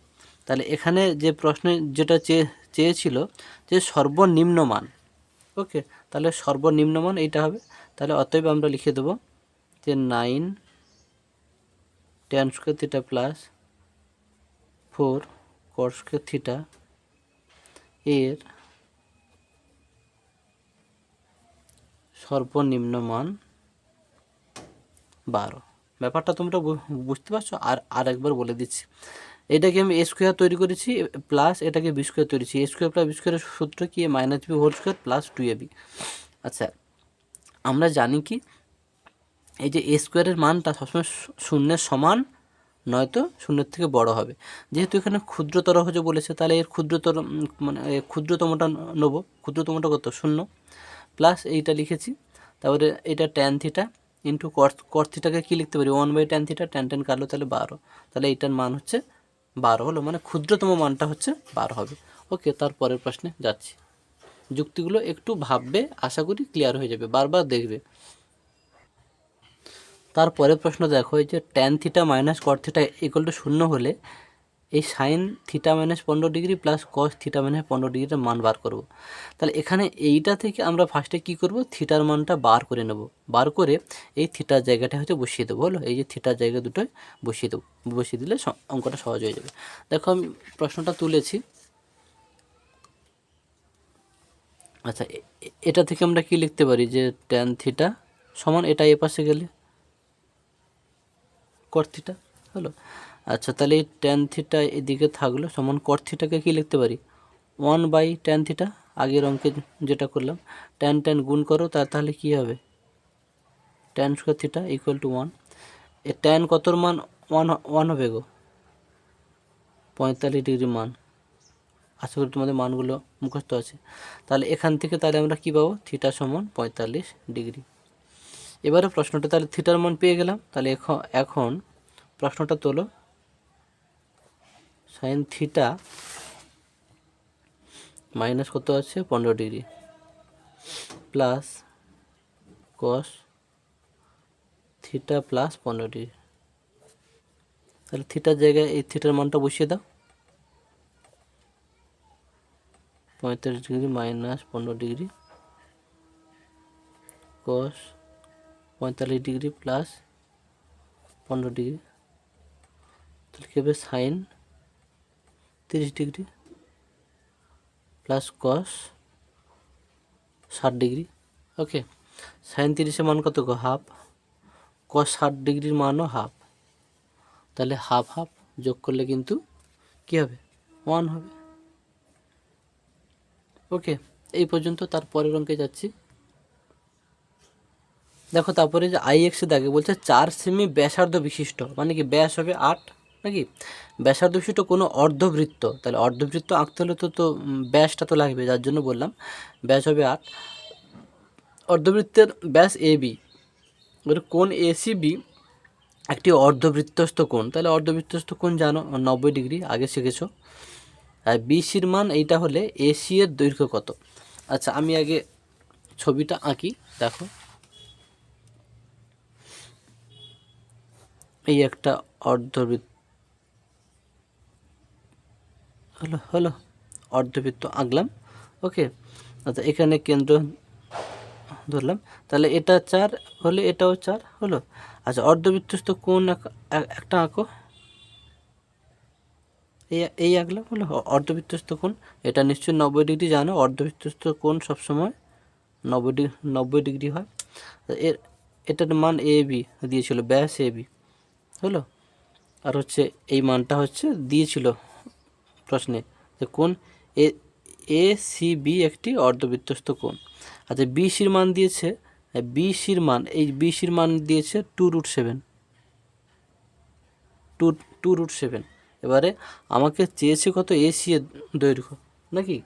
তাহলে এখানে যে প্রশ্নে যেটা চেয়েছিল যে সর্বনিম্ন মান, ওকে, তাহলে সর্বনিম্ন মান এইটা হবে। তাহলে অতএব আমরা লিখে দেবো যে 9 tan square theta plus 4 cot square theta এর সর্বনিম্ন মান 12। ব্যাপারটা তোমরা বুঝতে পারছো? আর একবার বলে দিচ্ছি, এটাকে আমি এ স্কোয়ার তৈরি করেছি প্লাস এটাকে বি স্কোয়ার তৈরি করেছি, এ স্কোয়ার প্লাস বি স্কোয়ারের সূত্র কি minus B whole square plus 2ab। আচ্ছা, আমরা জানি কি এই যে এ স্কোয়ারের মানটা সবসময় শূন্যের সমান নয়তো শূন্যের থেকে বড় হবে। যেহেতু এখানে ক্ষুদ্রতর হতে বলেছে, তাহলে এর ক্ষুদ্রতর মানে ক্ষুদ্রতমটা নেবো। ক্ষুদ্রতমটা কত? 0 প্লাস এইটা লিখেছি, তারপরে এটা ট্যান থিটা ইন্টু কট থিটাকে কী লিখতে পারি? 1/tan থিটা, ট্যান কাটলো তাহলে 12, তাহলে এইটার মান হচ্ছে 12 হলো, মানে ক্ষুদ্রতম মানটা হচ্ছে 12 হবে। ওকে, তারপরের প্রশ্নে যাচ্ছি। যুক্তিগুলো একটু ভাববে, আশা করি ক্লিয়ার হয়ে যাবে, বারবার দেখবে। তারপরের প্রশ্ন দেখো, এই যে tan theta minus caught theta equal to 0 হলে এই sine theta minus 15 degree plus cos theta minus 15 ডিগ্রির মান বার করব। তাহলে এখানে এইটা থেকে আমরা ফার্স্টে কি করব? থিটার মানটা বার করে নেব। বার করে এই থিটার জায়গাটা হয়তো বসিয়ে দেবো। হলো, এই যে থিটার জায়গা দুটোই বসিয়ে দেবো। বসিয়ে দিলে অঙ্কটা সহজ হয়ে যাবে। দেখো আমি প্রশ্নটা তুলেছি। আচ্ছা, এটা থেকে আমরা কি লিখতে পারি? যে ট্যান থিটা সমান এটা এ পাশে গেলে কট থিটা হলো। আচ্ছা, তাহলে এই ট্যান থিটা এদিকে থাকলো সমান কট থিটাকে কী লিখতে পারি? 1/tan theta. আগের অঙ্কে যেটা করলাম, ট্যান গুণ করো, তাহলে কী হবে? Tan square theta equal to 1। এ ট্যান কতর মান? 1 হবে গো, 45 ডিগ্রি মান। আশা করি তোমাদের মানগুলো মুখস্থ আছে। তাহলে এখান থেকে তাহলে আমরা কী পাবো? থিটা সমান 45 ডিগ্রি। এবারে প্রশ্নটা, তাহলে থিটার মান পেয়ে গেলাম। তাহলে এখন প্রশ্নটা তোলো। সাইন থিটা মাইনাস কত আছে? 15 degree plus cos theta plus 15 degree. তাহলে থিটার জায়গায় এই থিটার মানটা বসিয়ে দাও। 45 degree minus 15 degree cos 45 degree plus 15 degree, তাহলে কী হবে? Sine 30 degree plus cos 60 degree. Okay, sine 30-এর মান কত গো? হাফ। কস 60 ডিগ্রির মানও হাফ। তাহলে হাফ হাফ যোগ করলে কিন্তু কী হবে? 1 হবে। ওকে, এই পর্যন্ত। তারপরের অঙ্কে যাচ্ছি। দেখো, তারপরে যে IX দাগে বলছে 4 সেমি ব্যাসার্ধ বিশিষ্ট, মানে কি ব্যাস হবে 8 নাকি? ব্যাসার্ধ বিশিষ্ট কোনো অর্ধবৃত্ত, তাহলে অর্ধবৃত্ত আঁকতে হলে তো ব্যাসটা তো লাগবে, যার জন্য বললাম ব্যাস হবে 8। অর্ধবৃত্তের ব্যাস AB, এবার কোণ ACB একটি অর্ধবৃত্তস্থ কোণ। তাহলে অর্ধবৃত্তস্থ কোণ জানো 90 ডিগ্রি, আগে শিখেছো। আর BCর মান এইটা হলে AC এর দৈর্ঘ্য কত? আচ্ছা, আমি আগে ছবিটা আঁকি। দেখো, এই একটা অর্ধবৃত্ত হলো অর্ধবৃত্ত আঁকলাম। ওকে, আচ্ছা, এখানে কেন্দ্র ধরলাম। তাহলে এটা 4 হলে এটাও 4 হলো। আচ্ছা, অর্ধবৃত্তস্থ কোণ একটা আঁকো। এই আঁকলাম, হলো অর্ধবৃত্তস্থ কোণ। এটা নিশ্চয়ই 90 ডিগ্রি জানো। অর্ধবৃত্তস্থ কোণ সবসময় 90 ডিগ্রি হয়। এর এটার মান AB দিয়েছিল, ব্যাস AB হলো। আর হচ্ছে এই মানটা হচ্ছে দিয়েছিল প্রশ্নে, যে কোণ ACB একটি অর্ধবৃত্তস্থ কোণ। আচ্ছা, BCর মান দিয়েছে, BCর মান দিয়েছে 2√7। এবারে আমাকে চেয়েছে কত? AC এর দৈর্ঘ্য নাকি?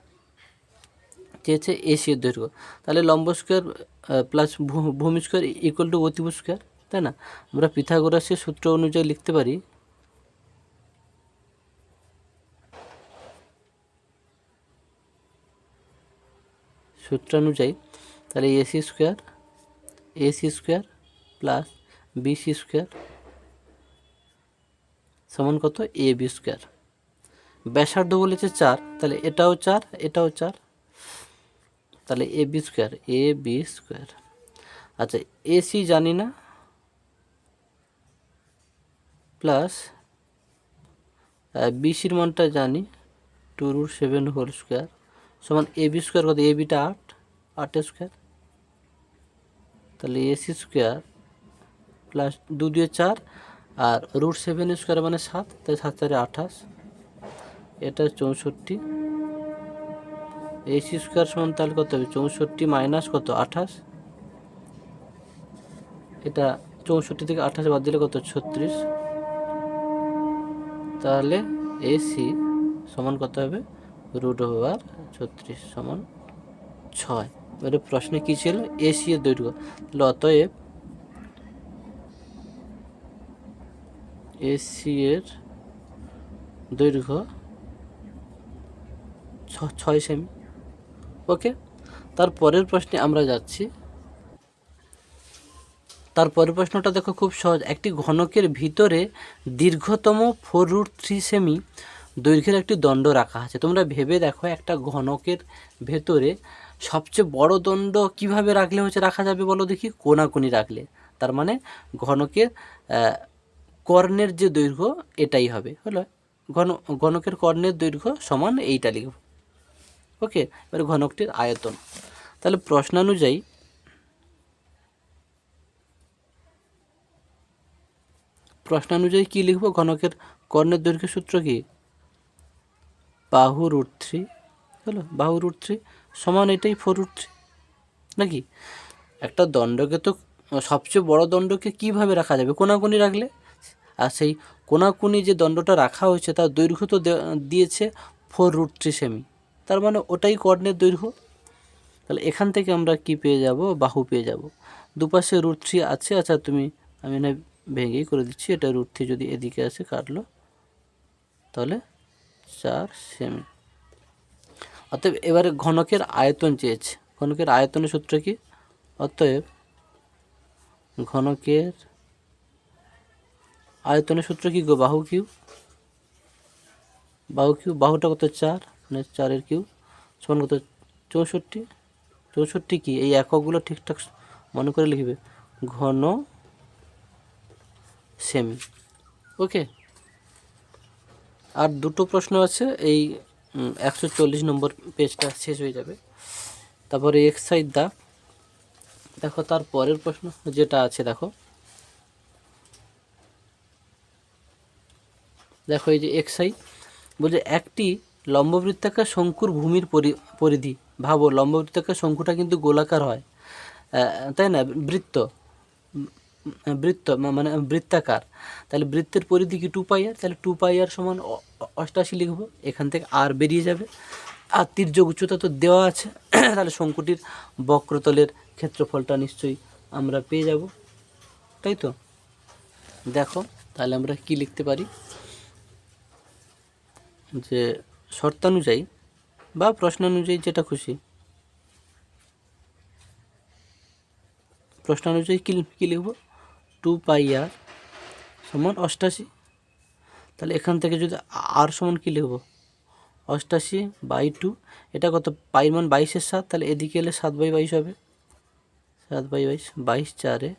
চেয়েছে AC এর দৈর্ঘ্য। তাহলে লম্ব স্কোয়ার প্লাস ভূমি স্কোয়ার ইকুয়াল টু অতিভুজ স্কোয়ার, তাই না? আমরা পিথাগোরাসের সূত্র অনুযায়ী লিখতে পারি, সূত্রানুযায়ী। তাহলে AC square plus BC square সমান কত? AB square. ব্যাসার্ধ বলেছে 4, তাহলে এটাও 4, এটাও 4, তাহলে AB স্কোয়ার। আচ্ছা, AC জানি না, প্লাস BCর মানটা জানি 2√7 হোল স্কোয়ার সমান AB স্কোয়ার কত? ABটা 8 স্কোয়ার। তাহলে AC স্কোয়ার প্লাস 2 দিয়ে 4 আর √7 স্কোয়ার মানে 7, তাই 7 4 28, এটা 64। AC স্কোয়ার সমান তাহলে কত হবে? 64 মাইনাস কত? 28, এটা 64 থেকে 28 বাদ দিলে কত 36, তাহলে AC সমান কত হবে √36 সমান 6। এবারে প্রশ্নে কী ছিল AC এর দৈর্ঘ্য, তাহলে অতএব AC এর দৈর্ঘ্য 6 সেমি। ওকে, তারপরের প্রশ্নে আমরা যাচ্ছি। তারপরের প্রশ্নটা দেখো খুব সহজ। একটি ঘনকের ভিতরে দীর্ঘতম 4√3 সেমি দৈর্ঘ্যের একটি দণ্ড রাখা আছে। তোমরা ভেবে দেখো একটা ঘনকের ভেতরে সবচেয়ে বড় দণ্ড কিভাবে রাখলে রাখা যাবে বলো দেখি, কোনাকুনি রাখলে। তার মানে ঘনকের কর্ণের যে দৈর্ঘ্য এটাই হবে, হলো ঘনকের কর্ণের দৈর্ঘ্য সমান এইটা লিখব। ওকে, এবার ঘনকটির আয়তন, তাহলে প্রশ্নানুযায়ী কী লিখব, ঘনকের কর্ণের দৈর্ঘ্যের সূত্র কি, বাহু √3, হলো বাহু √3 সমান এটাই 4√3 নাকি। একটা দণ্ডকে তো সবচেয়ে বড় দণ্ডকে কিভাবে রাখা যাবে, কোনাকুনি রাখলে। আর সেই কোনাকুনি যে দণ্ডটা রাখা হয়েছে তার দৈর্ঘ্য তো দিয়েছে 4√3 সেমি, তার মানে ওটাই কর্ণের দৈর্ঘ্য। তাহলে এখান থেকে আমরা কি পেয়ে যাব, বাহু পেয়ে যাব। দুপাশে √3 আছে, আচ্ছা আমি না ভেঙেই করে দিচ্ছি, এটা √3 যদি এদিকে আসে কাটলো তাহলে 4 সেমি। অতএব এবারে ঘনকের আয়তন চেয়েছে। ঘনকের আয়তনের সূত্র কি, অতএব ঘনকের আয়তনের সূত্র কি গো, বাহু কিউ, বাহুটা কত 4, মানে 4 কিউ সমান কত 64। 64 কি, এই এককগুলো ঠিকঠাক মনে করে লিখবে, ঘন সেমি। ওকে, আর দুটো প্রশ্ন আছে, এই 140 নম্বর পেজটা শেষ হয়ে যাবে। তারপরে এক্সারসাইজ দেখো তার পরের প্রশ্ন যেটা আছে, দেখো এই যে এক্সারসাইজ বলছে একটি লম্ববৃত্তাকার শঙ্কুর ভূমির পরিধি, ভাবো লম্ববৃত্তাকার শঙ্কুটা কিন্তু গোলাকার হয়, তাই না, বৃত্ত মানে বৃত্তাকার, তাহলে বৃত্তের পরিধি কি 2πr, তাহলে 2πr সমান 88 লিখব। এখান থেকে আর বেরিয়ে যাবে, আর তির্যক উচ্চতা তো দেওয়া আছে, তাহলে শঙ্কুটির বক্রতলের ক্ষেত্রফলটা নিশ্চয়ই আমরা পেয়ে যাব, তাই তো। দেখো তাহলে আমরা কি লিখতে পারি, যে শর্তানুযায়ী বা প্রশ্নানুযায়ী যেটা খুশি, প্রশ্নানুযায়ী কী লিখব, 2πr সমান 88। তাহলে এখান থেকে যদি আর সমান কী লিখব, 88/2, এটা কত, পাইর মান 22-এর 7, তাহলে এদিকে এলে 7/22 হবে, 7/22, 22 4-এ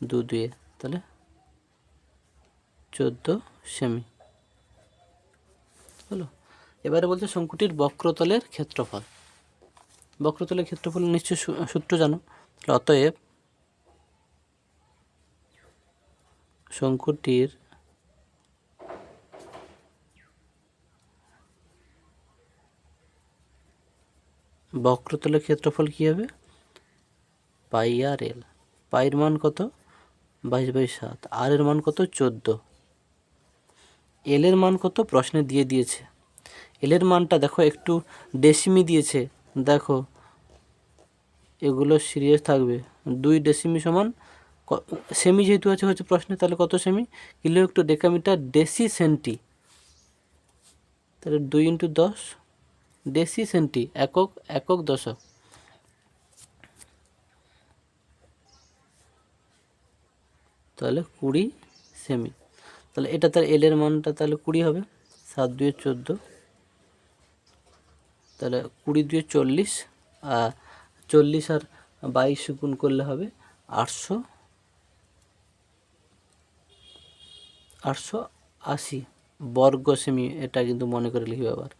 2 2-এ, তাহলে 14 সেমি, হলো। এবারে বলছে শঙ্কুটির বক্রতলের ক্ষেত্রফল। বক্রতলের ক্ষেত্রফল নিশ্চয় সূত্র জানো, তাহলে অতএব শঙ্কুটির বক্রতলের ক্ষেত্রফল কী হবে, πr/l। পাইয়ের মান কত 22/7, আর এর মান কত 14, এল এর মান কত প্রশ্নে দিয়ে দিয়েছে। এল এর মানটা দেখো একটু ডেসিমি দিয়েছে, দেখো এগুলো সিরিয়াস থাকবে, 2 ডেসিমি সমান সেমি যেহেতু হচ্ছে প্রশ্নে, তাহলে কত সেমি, কিলো একটু ডেকামিটার ডেসি সেন্টি, তাহলে 2 × 10 ডেসি সেন্টি, একক দশক, তাহলে 20 সেমি। তাহলে এটা তার এল এর মানটা তাহলে 20 হবে, 7 2 14, তাহলে 20 2 40, 40 আর 22 গুণ করলে হবে 880 বর্গ সেমি। এটা কিন্তু মনে করে লিখবে আবার,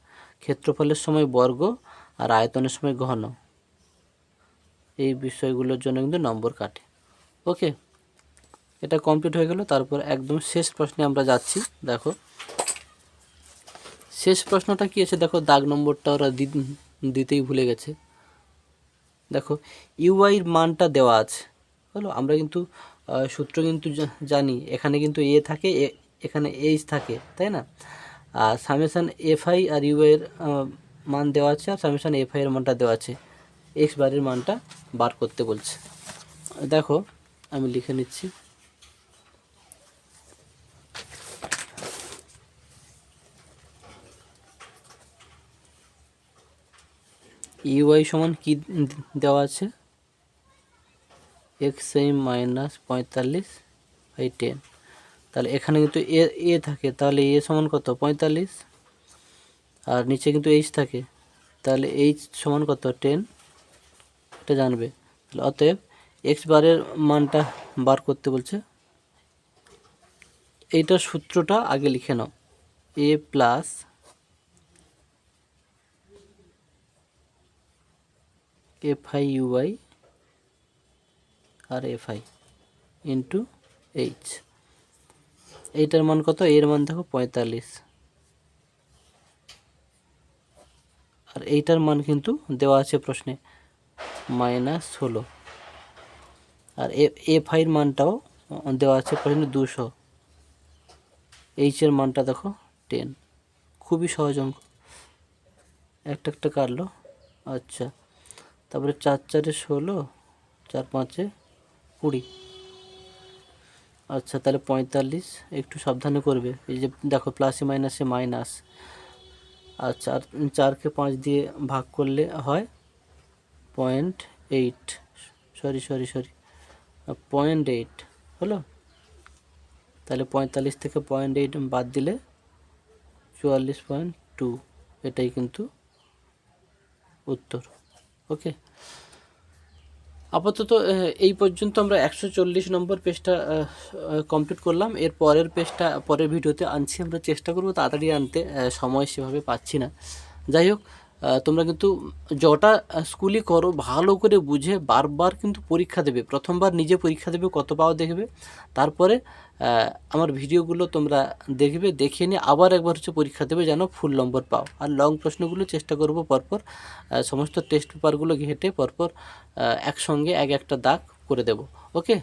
ক্ষেত্রফলের সময় বর্গ আর আয়তনের সময় ঘন, এই বিষয়গুলোর জন্য কিন্তু নম্বর কাটে। ওকে, এটা কমপ্লিট হয়ে গেল। তারপর একদম শেষ প্রশ্নে আমরা যাচ্ছি। দেখো শেষ প্রশ্নটা কি আছে, দেখো দাগ নম্বরটা ওরা দিতেই ভুলে গেছে। দেখো ইউআইয়ের মানটা দেওয়া আছে, হলো আমরা কিন্তু সূত্র কিন্তু জানি, এখানে কিন্তু এ থাকে, এখানে এইচ থাকে, তাই না? আর সামেশান এফআই আর ইউ এর মান দেওয়া আছে, আর সামেশান এফআই এর মানটা দেওয়া আছে, এক্স বারের মানটা বার করতে বলছে। দেখো আমি লিখে নিচ্ছি, ইউআই সমান কি দেওয়া আছে, এক্স মাইনাস 45/10। তাহলে এখানে কিন্তু এ থাকে, তাহলে এ সমান কত, 45, আর নিচে কিন্তু এইচ থাকে, তাহলে এইচ সমান কত, 10, এটা জানবে। তাহলে অতএব এক্স বারের মানটা বার করতে বলছে। এইটার সূত্রটা আগে লিখে নাও, এ প্লাস এফআই ইউআই আর এফআই ইন্টু এইচ। এইটার মান কত, এর মান দেখো 45, আর এইটার মান কিন্তু দেওয়া আছে প্রশ্নে -16, আর এফআইয়ের মানটাও দেওয়া আছে প্রশ্নে 200, এইচের মানটা দেখো 10। খুবই সহজ অঙ্ক, একটা একটা কাটলো। আচ্ছা, তারপরে 4 4 16, 4 5 20। আচ্ছা, তাহলে 45, একটু সাবধানে করবে, এই যে দেখো প্লাসে মাইনাসে মাইনাস। আচ্ছা, আর 4কে 5 দিয়ে ভাগ করলে হয় 0.8, সরি 0.8 হলো। তাহলে 45 থেকে 0.8 বাদ দিলে 44.2, এটাই কিন্তু উত্তর। ওকে, আপাতত এই পর্যন্ত আমরা 140 নম্বর পেজটা কমপ্লিট করলাম। এর পরের পেজটা পরের ভিডিওতে আনছি, আমরা চেষ্টা করব তাড়াতাড়ি আনতে, সময় সেভাবে পাচ্ছি না। যাই হোক, তোমরা কিন্তু যটা স্কুলই করো ভালো করে বুঝে বারবার কিন্তু পরীক্ষা দেবে। প্রথমবার নিজে পরীক্ষা দেবে, কত পাও দেখবে, তারপরে আমার ভিডিওগুলো তোমরা দেখবে, দেখে নিয়ে আবার একবার হচ্ছে পরীক্ষা দেবে, যেন ফুল নম্বর পাও। আর লং প্রশ্নগুলো চেষ্টা করব পরপর সমস্ত টেস্ট পেপারগুলো ঘেঁটে পরপর একসঙ্গে এক একটা দাগ করে দেব। ওকে।